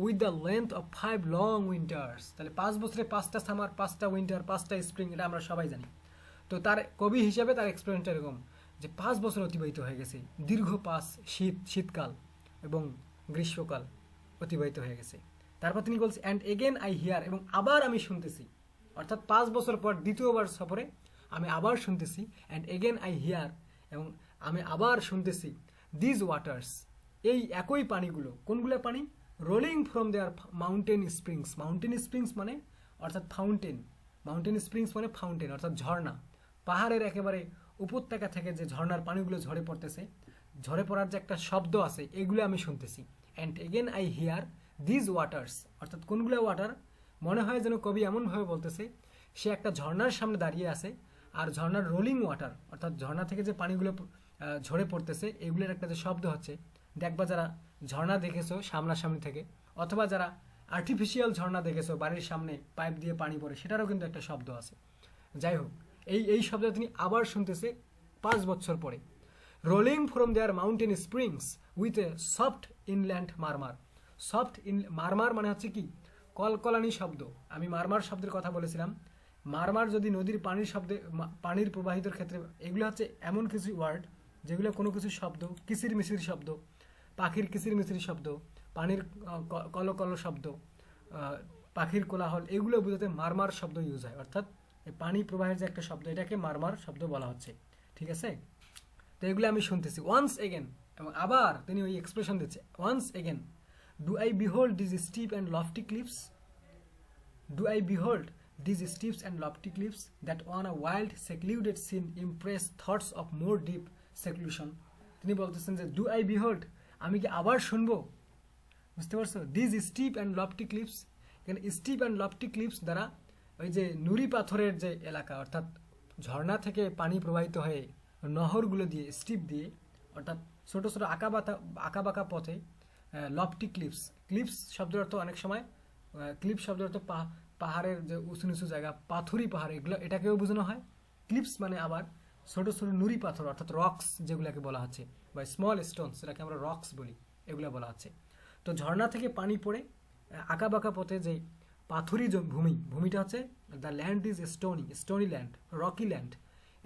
with the length of 5 long winters, তাহলে 5 বছরে 5টা সামার, 5টা উইন্টার, 5টা স্প্রিং, এটা আমরা সবাই জানি। তো তার কবি হিসাবে তার এক্সপ্রেশনটা এরকম যে 5 বছর অতিবাহিত হয়ে গেছে, দীর্ঘ 5 শীতকাল এবং গ্রীষ্মকাল অতিবাহিত হয়ে গেছে। তারপর তিনি বলছে অ্যান্ড এগেন আই হিয়ার, এবং আবার আমি শুনতেছি, অর্থাৎ 5 বছর পর দ্বিতীয়বার সফরে আমি আবার শুনতেছি, অ্যান্ড এগেন আই হিয়ার, এবং আমি আবার শুনতেছি দিজ ওয়াটার্স, এই একই পানিগুলো, কোনগুলো পানি, rolling from their mountain springs, mountain springs মানে অর্থাৎ ফাউন্টেন, মাউন্টেন স্প্রিংস মানে ফাউন্টেন অর্থাৎ ঝর্ণা, পাহাড়ের একেবারে উপত্যকা থেকে যে ঝর্ণার পানিগুলো ঝরে পড়তেছে, ঝরে পড়ার যে একটা শব্দ আছে, এগুলো আমি শুনতেছি। And again I here these waters, অর্থাৎ কোনগুলো ওয়াটার, মনে হয় যেন কবি এমনভাবে বলতেছে সে একটা ঝর্ণার সামনে দাঁড়িয়ে আছে, আর ঝর্ণার রোলিং ওয়াটার অর্থাৎ ঝর্ণা থেকে যে পানিগুলো ঝরে পড়তেছে, এগুলোর একটা যে শব্দ হচ্ছে, দেখবা যারা ঝর্ণা দেখেছো সামনাসামনি থেকে, অথবা যারা আর্টিফিশিয়াল ঝর্ণা দেখেছো বাড়ির সামনে পাইপ দিয়ে পানি পড়ে, সেটারও কিন্তু একটা শব্দ আছে। যাই হোক, এই শব্দ তিনি আবার শুনতেছে 5 বছর পরে। Rolling from their mountain springs with a soft inland murmur, soft murmur মানে হচ্ছে কি, কলকলানি শব্দ। আমি মারমার শব্দের কথা বলেছিলাম, মারমার যদি নদীর পানির শব্দে, পানির প্রবাহিতর ক্ষেত্রে, এগুলো হচ্ছে এমন কিছু ওয়ার্ড যেগুলো কোনো কিছু শব্দ, কিসির মিসির শব্দ, পাখির কিসির মিসির শব্দ, পানির কলকল শব্দ, পাখির কোলাহল, এগুলো বোঝাতে মারমার শব্দ ইউজ হয়, অর্থাৎ পানি প্রবাহের যে একটা শব্দ, এটাকে মারমার শব্দ বলা হচ্ছে, ঠিক আছে। তো এগুলো আমি শুনতেছি ওয়ান্স এগেন, এবং আবার তিনি ওই এক্সপ্রেশন দিচ্ছে once again, do I behold this steep and lofty cliffs, do I behold these steeps and lofty cliffs that on a wild secluded scene impress thoughts of more deep seclusion. তিনি বলতেছেন যে do I behold, আমি কি আবার শুনবো, বুঝতে পারছো। This steep and lofty cliffs, এখানে স্টিপ অ্যান্ড লফটি ক্লিপস দ্বারা ওই যে নুড়ি পাথরের যে এলাকা, অর্থাৎ ঝর্ণা থেকে পানি প্রবাহিত হয়ে নহরগুলো দিয়ে, স্টিপ দিয়ে, অর্থাৎ ছোট ছোট আঁকা বাঁকা পথে লফটি ক্লিপস, ক্লিপস শব্দের অর্থ অনেক সময় ক্লিপ শব্দের অর্থ পাহাড়ের যে উঁচু নিচু জায়গা, পাথুরি পাহাড়, এটাকেও বোঝানো হয়। ক্লিপস মানে আবার ছোট ছোট নুড়ি পাথর অর্থাৎ রক্স যেগুলোকে বলা হচ্ছে, বা স্মল স্টোনস যেটাকে আমরা রক্স বলি, এগুলো বলা হচ্ছে। তো ঝর্ণা থেকে পানি পড়ে আঁকা বাঁকা পথে যে পাথুরি ভূমিটা হচ্ছে the land is stony land, Rocky land.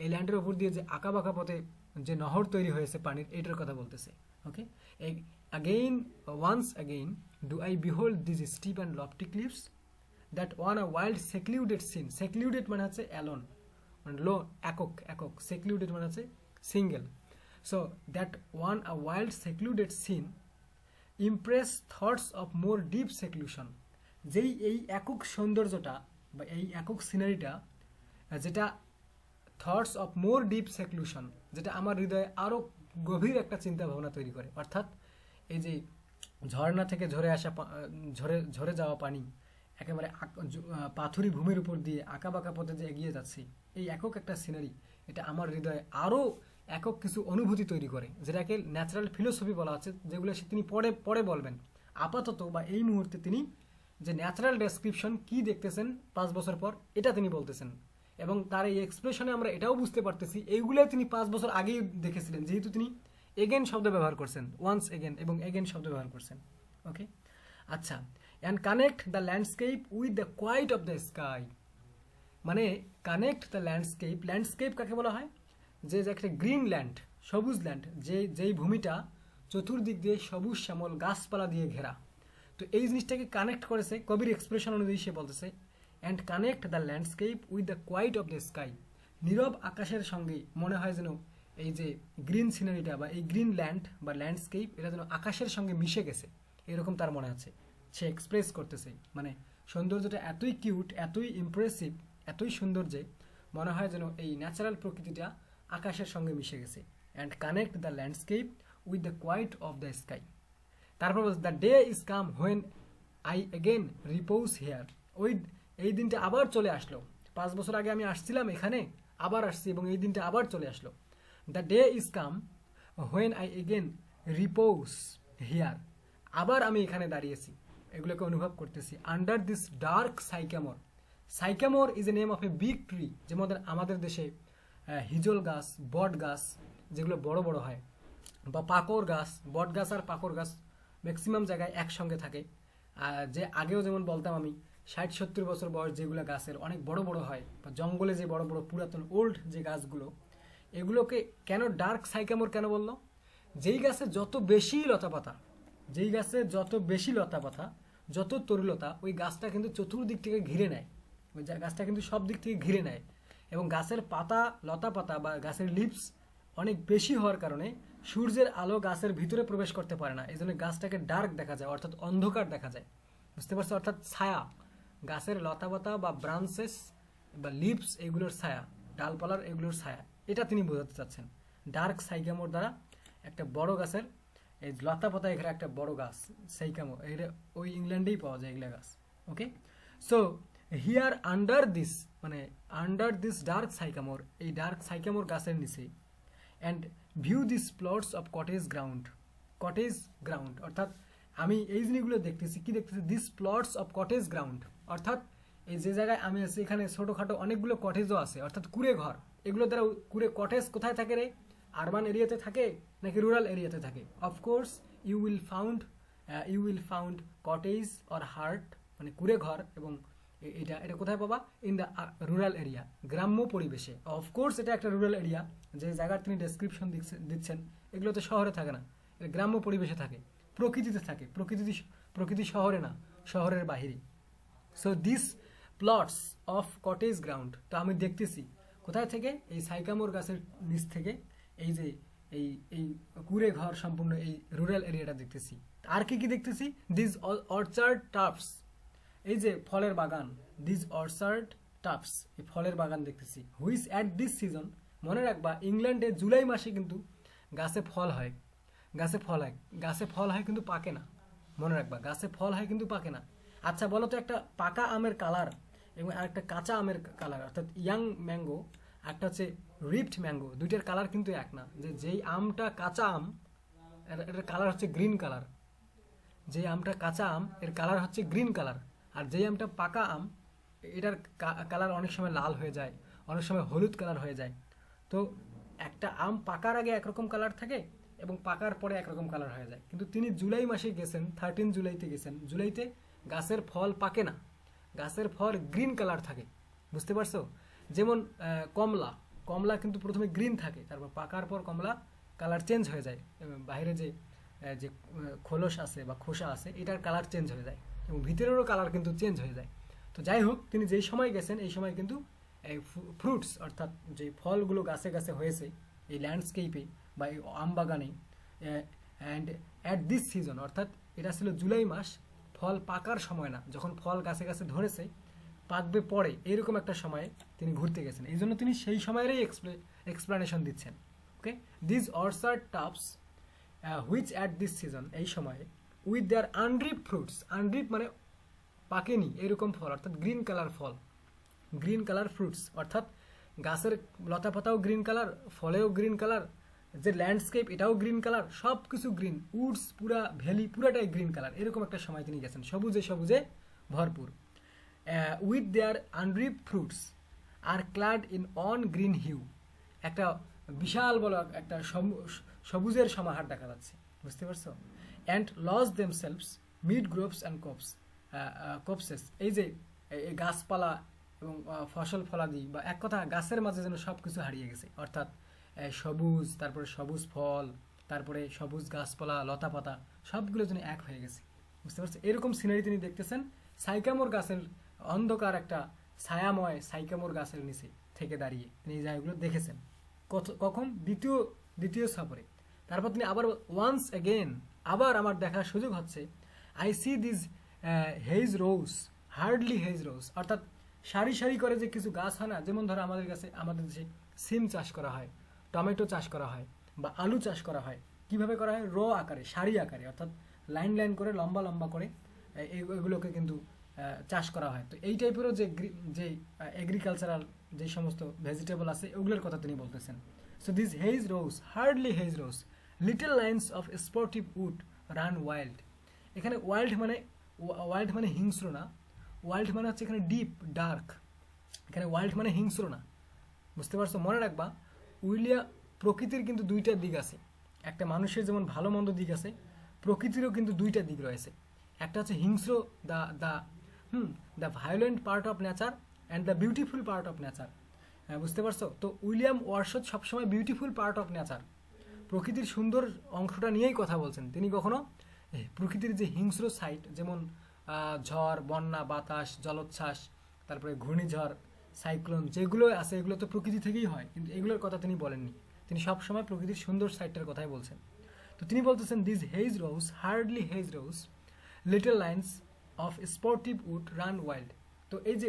এই ল্যান্ডের উপর দিয়ে যে আঁকা বাঁকা পথে যে নহর তৈরি হয়েছে পানির, এটার কথা বলতেছে। ওকে, once again do I behold these steep and lofty cliffs that on a wild secluded scene, secluded মানে হচ্ছে অ্যালোন, মানে লো, একক, secluded মানে হচ্ছে single. So that on a wild secluded scene impress thoughts of more deep seclusion, যেই এই একক সৌন্দর্যটা বা এই একক সিনারিটা, যেটা থটস অফ মোর ডিপ সেক্লুশন, যেটা আমার হৃদয়ে আরও গভীর একটা চিন্তা ভাবনা তৈরি করে। অর্থাৎ এই যে ঝর্ণা থেকে ঝরে যাওয়া পানি একেবারে পাথুরি ভূমির উপর দিয়ে আঁকা বাঁকা পথে যে এগিয়ে যাচ্ছে, এই একক একটা সিনারি, এটা আমার হৃদয়ে আরও একক কিছু অনুভূতি তৈরি করে, যেটাকে ন্যাচারাল ফিলোসফি বলা হচ্ছে, যেগুলো তিনি পরে বলবেন। আপাতত বা এই মুহূর্তে তিনি যে ন্যাচারাল ডেসক্রিপশন কি দেখতেছেন 5 বছর পর, এটা তিনি বলতেছেন। এবং তার এই এক্সপ্রেশনে আমরা এটাও বুঝতে পারতেছি এইগুলো তিনি 5 বছর আগেই দেখেছিলেন, যেহেতু তিনি এগেন শব্দ ব্যবহার করছেন, ওয়ান্স এগেন এবং এগেন শব্দ ব্যবহার করছেন। ওকে, আচ্ছা, and connect the landscape with the quiet of the sky, মানে কানেক্ট দ্য ল্যান্ডস্কেপ কাকে বলা হয়? যে একটা গ্রিন ল্যান্ড, সবুজ ল্যান্ড, যেই ভূমিটা চতুর্দিক দিয়ে সবুজ শ্যামল গাছপালা দিয়ে ঘেরা। তো এই জিনিসটাকে কানেক্ট করেছে কবির এক্সপ্রেশন অনুযায়ী, সে বলতেছে and connect the landscape with the quiet of the sky, নীরব আকাশের সঙ্গে মনে হয় যেন এই যে গ্রিন সিনারিটা বা এই গ্রিন ল্যান্ড বা ল্যান্ডস্কেপ, এটা যেন আকাশের সঙ্গে মিশে গেছে, এরকম তার মনে আছে। সে এক্সপ্রেস করতেছে, মানে সৌন্দর্যটা এতই কিউট, এতই ইমপ্রেসিভ, এতই সুন্দর যে মনে হয় যেন এই ন্যাচারাল প্রকৃতিটা আকাশের সঙ্গে মিশে গেছে। And connect the landscape with the quiet of the sky. তারপর বলছে the day is come when I again repose here, এই দিনটা আবার চলে আসলো। 5 বছর আগে আমি আসছিলাম এখানে, আবার আসছি এবং এই দিনটা আবার চলে আসলো। The day is come when I again repose here, আবার আমি এখানে দাঁড়িয়েছি, এগুলোকে অনুভব করতেছি। Under this dark sycamore is a name of a big tree, যেমন আমাদের দেশে হিজল গাছ, বট গাছ যেগুলো বড় বড় হয়, বা পাকর গাছ, বট গাছ আর পাকর গাছ ম্যাক্সিমাম জায়গায় একসঙ্গে থাকে। যে আগেও যেমন বলতাম আমি 60-70 বছর বয়স যেগুলো গাছের অনেক বড় বড় হয়, বা জঙ্গলে যে বড় বড় পুরাতন ওল্ড যে গাছগুলো, এগুলোকে কেন ডার্ক সাইকামোর কেন বললো? যেই গাছে যত বেশি লতাপাতা, যত তরুলতা, ওই গাছটা কিন্তু চতুর্দিক থেকে ঘিরে নেয়, ওই গাছটা কিন্তু সব দিক থেকে ঘিরে নেয়। এবং গাছের লতাপাতা বা গাছের লিভস অনেক বেশি হওয়ার কারণে সূর্যের আলো গাছের ভিতরে প্রবেশ করতে পারে না, এই জন্য গাছটাকে ডার্ক দেখা যায়, অর্থাৎ অন্ধকার দেখা যায়। বুঝতে পারছো? অর্থাৎ ছায়া, গাছের লতাপাতা বা ব্রাঞ্চেস বা লিভস, এগুলোর ছায়া, ডালপালার এগুলোর ছায়া, এটা তিনি বোঝাতে চাচ্ছেন ডার্ক সাইকামোর দ্বারা। একটা বড় গাছের এই লতাপাতা এখানে একটা বড় গাছ সাইকামো, এটা ওই ইংল্যান্ডেই পাওয়া যায় এগুলা গাছ। Okay, so here under this dark sycamore, এই ডার্ক সাইকামোর গাছের নিচে, and view this plots of cottage ground, অর্থাৎ আমি এই জিনিসগুলো দেখতেছি, কি দেখতেছি? This plots of cottage ground, অর্থাৎ এই যে জায়গায় আমি আছি এখানে ছোটোখাটো অনেকগুলো কটেজও আছে, অর্থাৎ কুড়ে ঘর। এগুলো দ্বারা কটেজ কোথায় থাকে রে? আরবান এরিয়াতে থাকে নাকি রুরাল এরিয়াতে থাকে? Of course you will found cottage or hut, মানে কুড়ে ঘর, এবং এটা কোথায় পাবা? ইন দ্য রুরাল এরিয়া, গ্রাম্য পরিবেশে। অফকোর্স এটা একটা রুরাল এরিয়া, যে জায়গার তিনি ডেসক্রিপশন দিচ্ছেন, এগুলো তো শহরে থাকে না, এটা গ্রাম্য পরিবেশে থাকে, প্রকৃতিতে থাকে। প্রকৃতি শহরে না, শহরের বাহিরে। So this plots of cottage ground, তো আমি দেখতেছি কোথায় থেকে? এই সাইকামোর গাছের নিচ থেকে, এই যে এই কুড়ে ঘর সম্পূর্ণ এই রুরাল এরিয়াটা দেখতেছি। আর কি দেখতেছি? দিস অর্চার্ড টাপস, এই যে ফলের বাগান, দিস অর্চার্ড টাপস, এই ফলের বাগান দেখতেছি। হুইচ অ্যাট দিস সিজন, মনে রাখবা ইংল্যান্ডে জুলাই মাসে কিন্তু গাছে ফল হয় কিন্তু পাকে না। মনে রাখবা, গাছে ফল হয় কিন্তু পাকে না। আচ্ছা বলো তো, একটা পাকা আমের কালার এবং আরেকটা কাঁচা আমের কালার, অর্থাৎ ইয়াং ম্যাঙ্গো, একটা হচ্ছে রিপড ম্যাঙ্গো, দুইটার কালার কিন্তু এক না। যেই আমটা কাঁচা আম, এটার কালার হচ্ছে গ্রিন কালার। যে আমটা কাঁচা আম এর কালার হচ্ছে গ্রিন কালার, আর যেই আমটা পাকা আম এটার কালার অনেক সময় লাল হয়ে যায়, অনেক সময় হলুদ কালার হয়ে যায়। তো একটা আম পাকার আগে একরকম কালার থাকে এবং পাকার পরে একরকম কালার হয়ে যায়। কিন্তু তিনি জুলাই মাসে গেছেন, 13 জুলাইতে গেছেন। জুলাইতে গাছের ফল পাকে না, গাছের ফল গ্রিন কালার থাকে। বুঝতে পারছো? যেমন কমলা, কমলা কিন্তু প্রথমে গ্রিন থাকে, তারপর পাকার পর কমলা কালার চেঞ্জ হয়ে যায়। বাইরে যে যে খোলস আছে বা খোসা আছে এটার কালার চেঞ্জ হয়ে যায় এবং ভিতরেরও কালার কিন্তু চেঞ্জ হয়ে যায়। তো যাই হোক, তিনি যেই সময় গেছেন এই সময় কিন্তু এই ফ্রুটস অর্থাৎ যে ফলগুলো গাছে গাছে হয়েছে এই ল্যান্ডস্কেপে বা এই আম বাগানে, অ্যান্ড অ্যাট দিস সিজন, অর্থাৎ এটা ছিল জুলাই মাস, ফল পাকার সময় না, যখন ফল গাছে গাছে ধরেছে পাকবে পরে, এইরকম একটা সময়ে তিনি ঘুরতে গেছেন। এই জন্য তিনি সেই সময়েরই এক্সপ্লেনেশন দিচ্ছেন। Okay, this orchard tufts which at this season, এই সময়ে, উইথ দেয়ার আনরিপ ফ্রুটস, আনরিপ মানে পাকেনি এরকম ফল, অর্থাৎ গ্রিন কালার ফল, গ্রিন কালার ফ্রুটস, অর্থাৎ গাছের লতা পাতাও গ্রিন কালার, ফলেও গ্রিন কালার, যে ল্যান্ডস্কেপ এটাও গ্রিন কালার, সব কিছু গ্রিন, উডস পুরা ভ্যালি পুরাটাই গ্রিন কালার, এরকম একটা সময় তিনি গেছেন, সবুজে সবুজে ভরপুর। With their unripe fruits are clad in on green hue, একটা বিশাল বড় একটা সবুজের সমাহার দেখা যাচ্ছে। বুঝতে পারছো? And lose themselves mid groves and copses, এই যে এই গাছপালা এবং ফসল ফলাদি, বা এক কথা গাছের মাঝে যেন সব কিছু হারিয়ে গেছে, অর্থাৎ সবুজ, তারপরে সবুজ ফল, তারপরে সবুজ গাছপালা লতা পাতা সবগুলো যেন এক হয়ে গেছে। বুঝতে পারছো? এরকম সিনারি তিনি দেখতেছেন সাইকামোর গাছের অন্ধকার একটা ছায়াময় সাইকামোর গাছের নিচে থেকে দাঁড়িয়ে তিনি এই জায়গাগুলো দেখেছেন। কখন? দ্বিতীয় সফরে। তারপর তিনি আবার ওয়ান্স অ্যাগেন, আবার আমার দেখার সুযোগ হচ্ছে, I see this hedge rose, hardly hedge rows, অর্থাৎ সারি সারি করে যে কিছু গাছ হয় না, যেমন ধরো আমাদের কাছে আমাদের দেশে সিম চাষ করা হয়, টমেটো চাষ করা হয়, বা আলু চাষ করা হয়। কিভাবে করা হয়? র আকারে, সারি আকারে, অর্থাৎ লাইন লাইন করে লম্বা লম্বা করে এগুলোকে কিন্তু চাষ করা হয়। তো এই টাইপেরও যে এগ্রিকালচারাল যে সমস্ত ভেজিটেবল আছে ওগুলোর কথা তিনি বলতেছেন। So this hedge rose, hardly hedge rose, little lines of sportive wood run wild. এখানে ওয়াইল্ড মানে হিংস্র না, ওয়াইল্ড মানে হচ্ছে এখানে ডিপ ডার্ক, এখানে ওয়াইল্ড মানে হিংস্র না। বুঝতে পারছো? মনে রাখবা, প্রকৃতির কিন্তু দুইটা দিক আছে। একটা মানুষের যেমন ভালো মন্দ দিক আছে, প্রকৃতিরও কিন্তু দুইটা দিক রয়েছে। একটা হচ্ছে হিংস্র, the violent part of nature and the beautiful part of nature. বুঝতে পারছো? তো উইলিয়াম ওয়ারশট সবসময় বিউটিফুল পার্ট অফ নেচার, প্রকৃতির সুন্দর অংশটা নিয়েই কথা বলছেন। তিনি কখনো প্রকৃতির যে হিংস্র সাইড, যেমন ঝড়, বন্যা, বাতাস, জলোচ্ছ্বাস, তারপরে ঘূর্ণিঝড়, সাইক্লোন, যেগুলো আছে এগুলো তো প্রকৃতি থেকেই হয়, কিন্তু এগুলোর কথা তিনি বলেননি। তিনি সবসময় প্রকৃতির সুন্দর সাইডটার কথাই বলছেন। তো তিনি বলতেছেন, these hedge rose, hardly hedge rose, little lines of sportive wood run wild. তো এই যে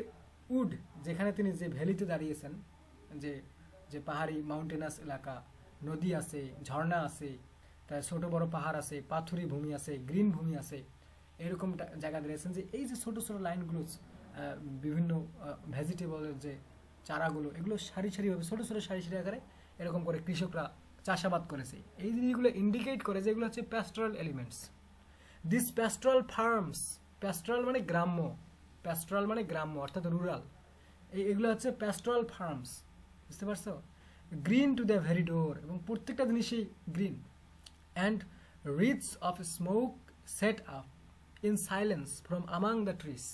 উড, যেখানে তিনি যে ভ্যালিতে দাঁড়িয়েছেন, যে পাহাড়ি মাউন্টেনাস এলাকা, নদী আছে, ঝর্ণা আছে, তার ছোট বড় পাহাড় আছে, পাথুরি ভূমি আছে, গ্রিন ভূমি আছে, এরকম জায়গা দাঁড়িয়েছেন যে এই যে ছোট ছোট লাইনগুলো, বিভিন্ন ভেজিটেবলের যে চারাগুলো, এগুলো সারি সারিভাবে ছোট ছোট সারি সারি আকারে এরকম করে কৃষকরা চাষাবাদ করেছে। এই জিনিসগুলো ইন্ডিকেট করে যে এগুলো হচ্ছে pastoral elements. These pastoral farms, pastoral মানে গ্রাম্য, প্যাস্টোরাল মানে গ্রাম্য অর্থাৎ রুরাল, এগুলো হচ্ছে প্যাস্টোরাল ফার্মস। বুঝতে পারছো? Green to the very door, এবং প্রত্যেকটা জিনিসই green. And wreath of smoke set up in silence from among the trees.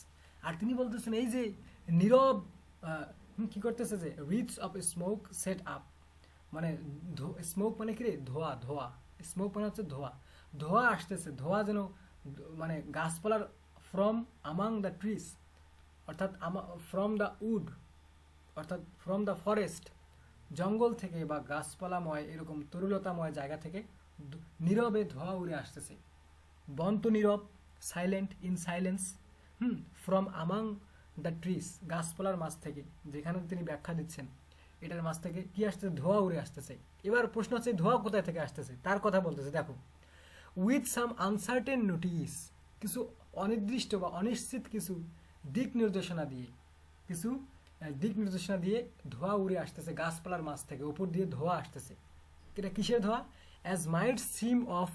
আর তিনি বলতেছেন এই যে নীরব কি করতেছে, যে wreath of smoke set up, মানে স্মোক মানে কি রে? ধোয়া, ধোয়া, স্মোক মানে হচ্ছে ধোয়া, ধোয়া আসতেছে, ধোয়া যেন মানে গাছপালার, ফ্রম আমাং দ্য ট্রিস, অর্থাৎ ফ্রম দ্য উড, অর্থাৎ ফ্রম দ্য ফরেস্ট, জঙ্গল থেকে বা গাছপালাময় এরকম তরুলতাময় জায়গা থেকে নীরবে ধোয়া উড়ে আসতেছে। বন্ত নীরব, silent, in silence, from among the trees, গাছপালার মাঝ থেকে, যেখানে তিনি ব্যাখ্যা দিচ্ছেন এটার মাঝ থেকে কি আসতেছে? ধোয়া উড়ে আসতেছে। এবার প্রশ্ন হচ্ছে ধোয়া কোথায় থেকে আসতেছে, তার কথা বলতেছে। দেখো, উইথ সাম আনসার্টেন নোটিস, কিছু অনির্দিষ্ট বা অনিশ্চিত কিছু দিক নির্দেশনা দিয়ে ধোয়া উড়ে আসতেছে গাছপালার মাঝ থেকে, উপর দিয়ে ধোয়া আসতেছে। এটা কিসের ধোয়া? As might seem of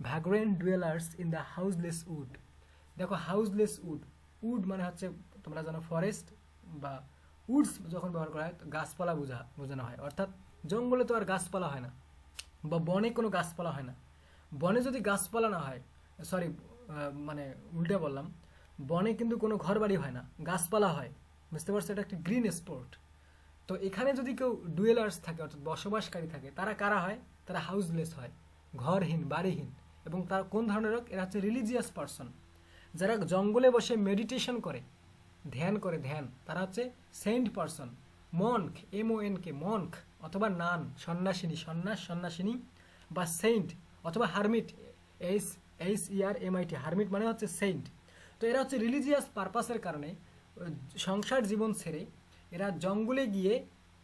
vagrant dwellers in the houseless wood. দেখো হাউসলেস উড, উড মানে হচ্ছে তোমরা জানো ফরেস্ট বা উডস যখন ব্যবহার করা হয় গাছপালা বোঝানো হয়, অর্থাৎ জঙ্গলে তো আর গাছপালা হয় না বা বনে কোনো গাছপালা হয় না। বনে যদি গাছপালা না হয়, সরি মানে উল্টে বললাম, বনে কিন্তু কোনো ঘর বাড়ি হয় না, গাছপালা হয়, বুঝতে পারছো? এটা একটা গ্রিন স্পট। তো এখানে যদি কেউ ডুয়েলার্স থাকে অর্থাৎ বসবাসকারী থাকে, তারা কারা হয়? তারা হাউসলেস হয়, ঘরহীন বাড়িহীন। এবং তার কোন ধরনের লোক? এরা হচ্ছে রিলিজিয়াস পারসন, যারা জঙ্গলে বসে মেডিটেশন করে, ধ্যান করে, ধ্যান, তারা হচ্ছে সেন্ট পারসন। মনক, MONK, মনক অথবা নান, সন্ন্যাসিনী, সন্ন্যাসিনী বা সেন্ট অথবা হারমিট, HERMIT, হারমিট মানে হচ্ছে সেন্ট। তো এরা হচ্ছে রিলিজিয়াস পারপাসের কারণে সংসার জীবন ছেড়ে এরা জঙ্গলে গিয়ে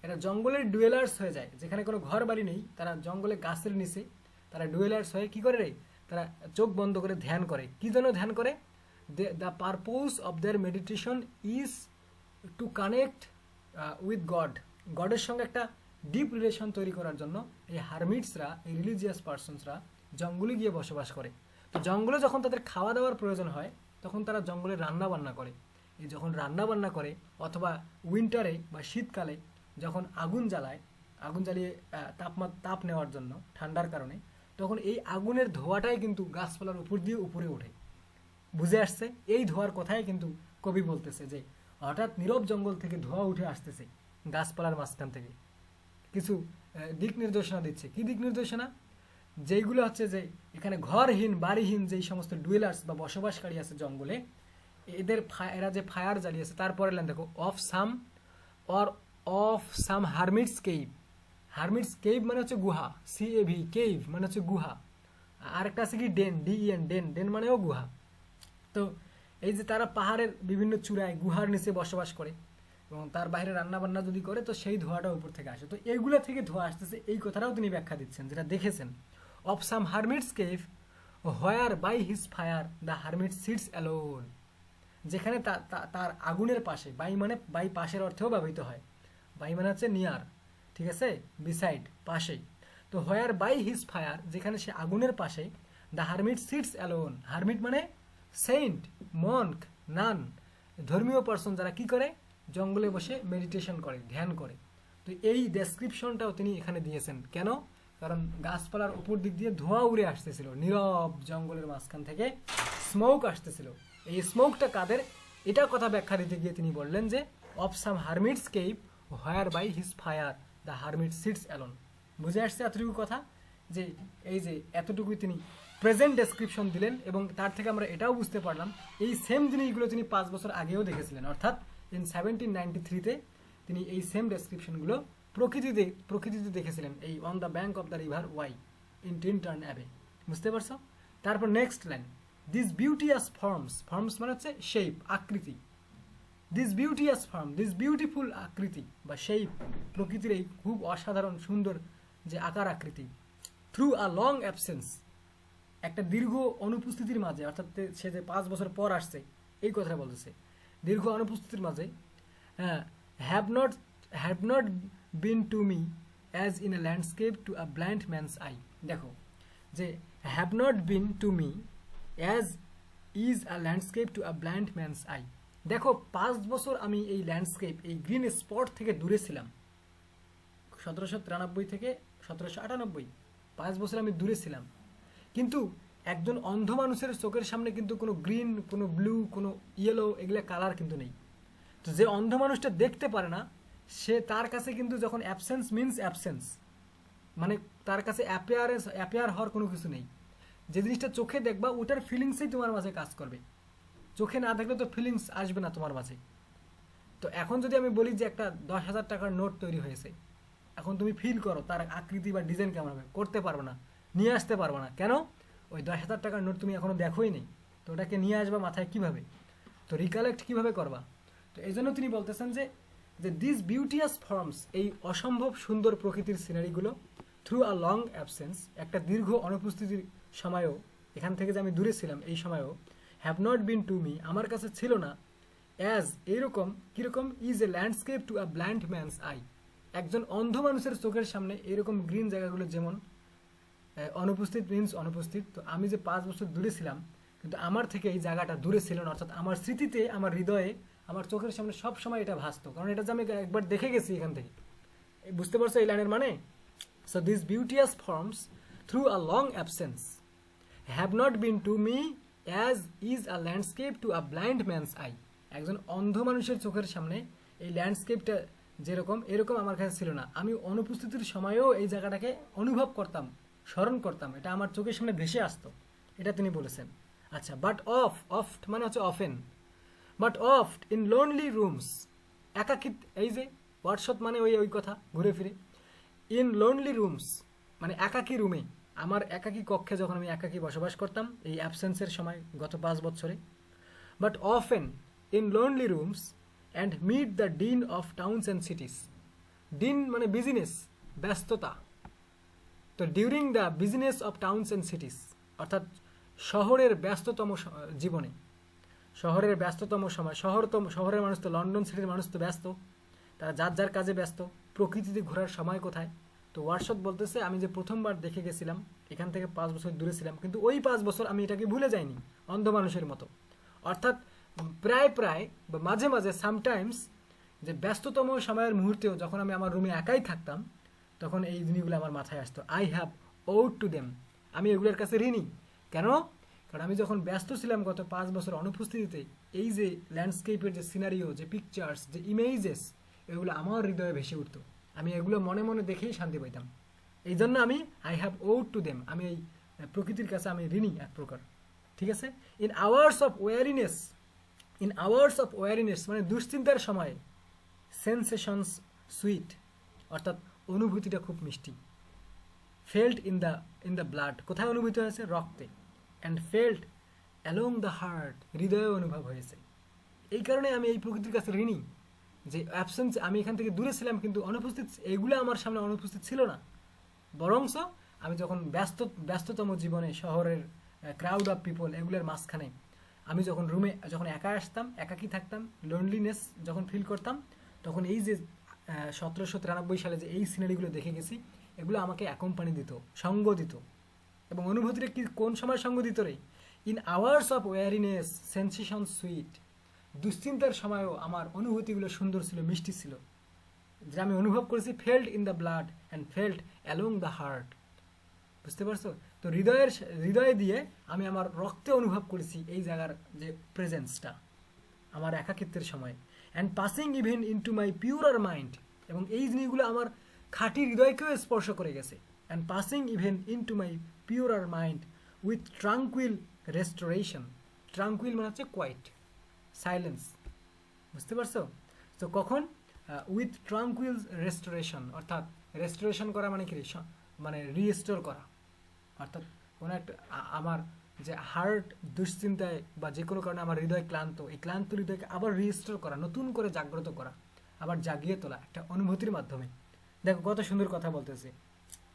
এরা জঙ্গলের ডুয়েলার্স হয়ে যায়, যেখানে কোনো ঘর বাড়ি নেই, তারা জঙ্গলে গাছের নিচে তারা ডুয়েলার্স হয়ে কি করে রে? তারা চোখ বন্ধ করে ধ্যান করে। কি জন্য ধ্যান করে? The purpose of their meditation is to connect with God, গডের সঙ্গে একটা ডিপ রিলেশন তৈরি করার জন্য এই হারমিটসরা, এই রিলিজিয়াস পারসনসরা জঙ্গলে গিয়ে বসবাস করে। তো জঙ্গলে যখন তাদের খাওয়া দাওয়ার প্রয়োজন হয়, তখন তারা জঙ্গলে রান্না বান্না করে। এই যখন রান্না বান্না করে অথবা উইন্টারে বা শীতকালে যখন আগুন জ্বালিয়ে তাপ নেওয়ার জন্য ঠান্ডার কারণে, তখন এই আগুনের ধোঁয়াটাই কিন্তু গাছপালার উপর দিয়ে উপরে ওঠে। বুঝে আসছে? এই ধোঁয়ার কথাই কিন্তু কবি বলতেছে যে হঠাৎ নীরব জঙ্গল থেকে ধোঁয়া উঠে আসতেছে গাছপালার মাঝখান থেকে। কিছু দিক নির্দেশনা দিচ্ছে। কি দিক নির্দেশনা? যেইগুলো হচ্ছে যে এখানে ঘরহীন বাড়িহীন যেই সমস্ত ডুয়েলার্স বা বসবাসকারী আছে জঙ্গলে, এরা যে ফায়ার জ্বালিয়েছে। তারপরে দেখো of some hermit's cave. হারমিটস cave মানে হচ্ছে গুহা, CAV, কেভ মানে হচ্ছে গুহা। আর একটা আছে কি ডেন, DEN, ডেন মানেও গুহা। তো এই যে তারা পাহাড়ের বিভিন্ন চূড়ায় গুহার নিচে বসবাস করে এবং তার বাইরে রান্না বান্না যদি করে, তো সেই ধোঁয়াটা উপর থেকে আসে। তো এইগুলো থেকে ধোঁয়া আসতেছে, এই কথাটাও তিনি ব্যাখ্যা দিচ্ছেন, যেটা দেখেছেন। Of some hermit's cave where by his fire the hermit sits alone. যেখানে তার আগুনের পাশে, বাই পাশের অর্থেও ব্যবহৃত হয়। বাই মানে হচ্ছে নিয়ার, ঠিক আছে, বিসাইড, পাশে। তো হোয়ার বাই হিজ ফায়ার, যেখানে সে আগুনের পাশে, the hermit sits alone. Hermit মানে সেন্ট, মনক, নান, ধর্মীয় পার্সন যারা কি করে? জঙ্গলে বসে মেডিটেশন করে, ধ্যান করে। তো এই ডেসক্রিপশনটাও তিনি এখানে দিয়েছেন। কেন? কারণ গাছপালার উপর দিক দিয়ে ধোঁয়া উড়ে আসতেছিল, নীরব জঙ্গলের মাঝখান থেকে স্মোক আসতেছিল। এই স্মোকটা কাদের? এটা কথা ব্যাখ্যা দিতে গিয়ে তিনি বললেন যে of some hermit's cave where by his fire the hermit sits alone. বুঝে আসছে এতটুকু কথা? যে এই যে এতটুকুই তিনি প্রেজেন্ট ডেসক্রিপশন দিলেন, এবং তার থেকে আমরা এটাও বুঝতে পারলাম এই সেম জিনিসগুলো তিনি 5 বছর আগেও দেখেছিলেন, অর্থাৎ ইন 1793-তে তিনি এই সেম ডেসক্রিপশনগুলো প্রকৃতিতে দেখেছিলেন, এই on the bank of the river Wye in Tintern Abbey. বুঝতে পারছো? তারপর next line, these beauteous forms মানে হচ্ছে শেপ, আকৃতি। দিস বিউটিফুল আকৃতি বা শেপ, প্রকৃতির এই খুব অসাধারণ সুন্দর যে আকার আকৃতি, থ্রু আ লং অ্যাবসেন্স, একটা দীর্ঘ অনুপস্থিতির মাঝে, অর্থাৎ সে যে 5 বছর পর আসছে এই কথা বলতেছে, দীর্ঘ অনুপস্থিতির মাঝে, have not been to me as in a landscape to a blind man's I. দেখো যে have not been to me as is a landscape to a blind man's I. দেখো 5 বছর আমি এই ল্যান্ডস্কেপ, এই গ্রিন স্পট থেকে দূরে ছিলাম, 1793 থেকে 1798, 5 বছর আমি দূরে ছিলাম। কিন্তু একজন অন্ধ মানুষের চোখের সামনে কিন্তু কোনো গ্রিন, কোনো ব্লু, কোনো ইয়েলো এগুলো কালার কিন্তু নেই। তো যে অন্ধ মানুষটা দেখতে পারে না, তার কাছে কিন্তু যখন অ্যাবসেন্স মিনস অ্যাবসেন্স, মানে তার কাছে অ্যাপিয়ার হওয়ার কোনো কিছু নেই। যে জিনিসটা চোখে দেখবা ওটার ফিলিংসই তোমার মাঝে কাজ করবে, চোখে না দেখলে তো ফিলিংস আসবে না তোমার মাঝে। তো এখন যদি আমি বলি যে একটা 10,000 টাকার নোট তৈরি হয়েছে, এখন তুমি ফিল করো তার আকৃতি বা ডিজাইন কেমন হবে, করতে পারবে না, নিয়ে আসতে পারবে না। কেন? ওই 10,000 টাকার নোট তুমি এখনো দেখোই নেই, তো ওটাকে নিয়ে আসবা মাথায় কিভাবে, তো রিকালেক্ট কিভাবে করবা? তো এই জন্য তিনি বলতেছেন যে দিস বিউটিয়াস ফর্মস, এই অসম্ভব সুন্দর প্রকৃতির সিনারিগুলো, থ্রু আ লং অ্যাবসেন্স, একটা দীর্ঘ অনুপস্থিতির সময়ও, এখান থেকে যে আমি দূরে ছিলাম এই সময়ও, have not been to me, আমার কাছে ছিল না, অ্যাজ, এইরকম, কিরকম, is a landscape to a blind man's eye, একজন অন্ধ মানুষের চোখের সামনে এরকম গ্রিন জায়গাগুলো যেমন অনুপস্থিত মিন্স অনুপস্থিত। তো আমি যে 5 বছর দূরে ছিলাম, কিন্তু আমার থেকে এই জায়গাটা দূরে ছিল না, অর্থাৎ আমার স্মৃতিতে, আমার হৃদয়ে, আমার চোখের সামনে সব সময় এটা ভাসতো, কারণ এটা যে আমি একবার দেখে গেছি এখান থেকে। বুঝতে পারছো এই লাইনের মানে? So this beauteous forms through a long absence have not been to me as is a landscape to a blind man's eye. একজন অন্ধ মানুষের চোখের সামনে এই ল্যান্ডস্কেপটা যেরকম, এরকম আমার কাছে ছিল না। আমি অনুপস্থিতির সময়ও এই জায়গাটাকে অনুভব করতাম, স্মরণ করতাম, এটা আমার চোখের সামনে ভেসে আসতো, এটা তিনি বলেছেন। আচ্ছা, বাট অফট মানে হচ্ছে often, but oft in lonely rooms, একাকিত, এই যে হোয়াটসঅ্যাপ মানে ওই কথা ঘুরে ফিরে। ইন লোনলি রুমস মানে একাকী রুমে, আমার একাকী কক্ষে যখন আমি একাকী বসবাস করতাম এই অ্যাবসেন্সের সময় গত 5 বছরে। But often in lonely rooms and mid the din of towns and cities. Din মানে বিজনেস, ব্যস্ততা। তো during the business of towns and cities, অর্থাৎ শহরের ব্যস্ততম জীবনে, শহরের ব্যস্ততম সময়, শহরের মানুষ তো, লন্ডন সিটির মানুষ তো ব্যস্ত, তারা যার যার কাজে ব্যস্ত, প্রকৃতিতে ঘোরার সময় কোথায়? তো ওয়ার্কশপ বলতেছে আমি যে প্রথমবার দেখে গেছিলাম, এখান থেকে 5 বছর দূরে ছিলাম, কিন্তু ওই 5 বছর আমি এটাকে ভুলে যাইনি অন্ধ মানুষের মতো। অর্থাৎ প্রায় বা মাঝে মাঝে সামটাইমস, যে ব্যস্ততম সময়ের মুহূর্তেও যখন আমি আমার রুমে একাই থাকতাম, তখন এই জিনিসগুলো আমার মাথায় আসতো। I have owed to them, আমি এগুলোর কাছে ঋণী। কেন? কারণ আমি যখন ব্যস্ত ছিলাম গত 5 বছর অনুপস্থিতিতে, এই যে ল্যান্ডস্কেপের যে সিনারিও, যে পিকচার্স, যে ইমেজেস, এগুলো আমার হৃদয়ে ভেসে উঠতো। আমি এগুলো মনে মনে দেখেই শান্তি পাইতাম। এই জন্য আমি I have owed to them, আমি এই প্রকৃতির কাছে আমি ঋণী এক প্রকার। ঠিক আছে? ইন আওয়ার্স অফ ওয়ারিনেস মানে দুশ্চিন্তার সময়, সেন্সেশনস সুইট, অর্থাৎ অনুভূতিটা খুব মিষ্টি। ফেল্ট ইন দ্য ব্লাড, কোথায় অনুভূতি হয়েছে? রক্তে। And felt along the heart, হৃদয়ে অনুভব হয়েছে। এই কারণে আমি এই প্রকৃতির কাছে ঋণী, যে অ্যাবসেন্স, আমি এখান থেকে দূরে ছিলাম কিন্তু অনুপস্থিত, এগুলো আমার সামনে অনুপস্থিত ছিল না। বরংস আমি যখন ব্যস্ততম জীবনে, শহরের ক্রাউড অফ পিপল, এগুলোর মাঝখানে আমি যখন রুমে যখন একা আসতাম, একাকি থাকতাম, লোনলিনেস যখন ফিল করতাম, তখন এই যে 1793 সালে যে এই সিনারিগুলো দেখে গেছি, এগুলো আমাকে অ্যাকম্পানি দিত, সঙ্গ দিত। এবং অনুভূতিটা কি কোন সময় সঙ্গ দিত রে? In hours of ওয়ারিনেস sensation sweet, দুশ্চিন্তার সময়ও আমার অনুভূতিগুলো সুন্দর ছিল, মিষ্টি ছিল, যে আমি অনুভব করেছি। Felt in the blood and felt along the heart, বুঝতে পারছো? তো হৃদয়ে দিয়ে আমি আমার রক্তে অনুভব করেছি এই জায়গার যে প্রেজেন্সটা আমার একাকিত্বের সময়। And passing even into my purer mind, এবং এই জিনিসগুলো আমার খাঁটি হৃদয়কেও স্পর্শ করে গেছে। And passing even into my purer mind with tranquil restoration. Tranquil মানে হচ্ছে কোয়াইট, সাইলেন্স, বুঝতে পারছো? তো কখন? উইথ ট্রাঙ্কুইল রেস্টোরেশন, অর্থাৎ রেস্টোরেশন করা মানে কি? মানে রিস্টোর করা, অর্থাৎ কোনো একটা আমার যে হার্ট দুশ্চিন্তায় বা যে কোনো কারণে আমার হৃদয় ক্লান্ত, এই ক্লান্ত হৃদয়কে আবার রিস্টোর করা, নতুন করে জাগ্রত করা, আবার জাগিয়ে তোলা একটা অনুভূতির মাধ্যমে। দেখো কত সুন্দর কথা বলতেছে।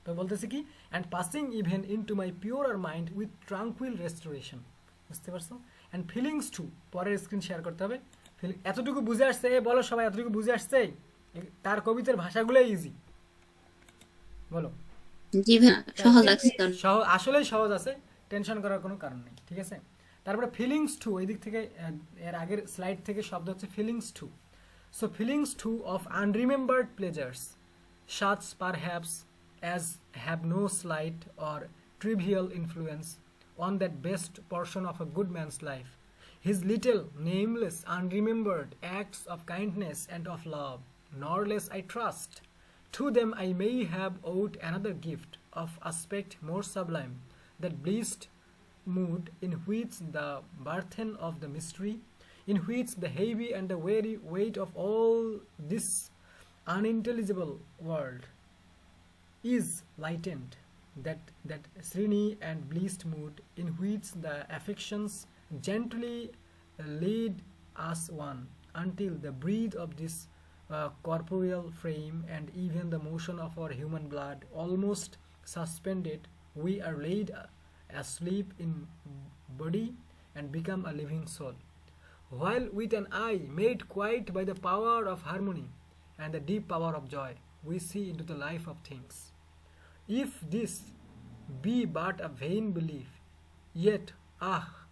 তো বলতেছে কি? And passing even into my purer mind with tranquil restoration, বুঝতে পারছো? অ্যান্ড ফিলিংস টু, পরের স্ক্রিন শেয়ার করতে হবে। এতটুকু বুঝে আসছে? বলো সবাই, এতটুকু বুঝে আসছে? তার কবিতার ভাষাগুলোই ইজি, বলো। জি ভাই, সহজ লাগছে। আসলেই সহজ আছে, টেনশন করার কোনো কারণ নেই। ঠিক আছে? তারপরে ফিলিংস টু, এই দিক থেকে এর আগের স্লাইড থেকে শব্দ হচ্ছে feelings too. So feelings too of unremembered pleasures such perhaps as have no slight or trivial influence on that best portion of a good man's life, his little, nameless, unremembered acts of kindness and of love, nor less I trust. To them I may have owed another gift of aspect more sublime, that blissed mood in which the burthen of the mystery, in which the heavy and the weary weight of all this unintelligible world is lightened, that serene and blissed mood in which the affections gently lead us on until the breath of this corporeal frame and even the motion of our human blood almost suspended, we are laid asleep in body and become a living soul, while with an eye made quiet by the power of harmony and the deep power of joy, we see into the life of things. If this be but a vain belief. Yet, ah,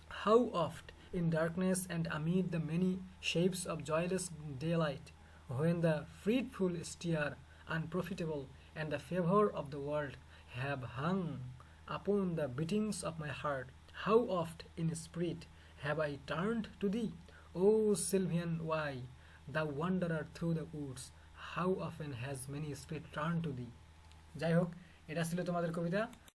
how oft in darkness and amid the many shapes of joyless daylight, when the fruitful steer, unprofitable, and the favour of the world have hung upon the beatings of my heart, how oft in spirit have I turned to thee, O Sylvian why, thou wanderer through the woods, how often has many spirit turned to thee. যাই হোক, এটা ছিল তোমাদের কবিতা।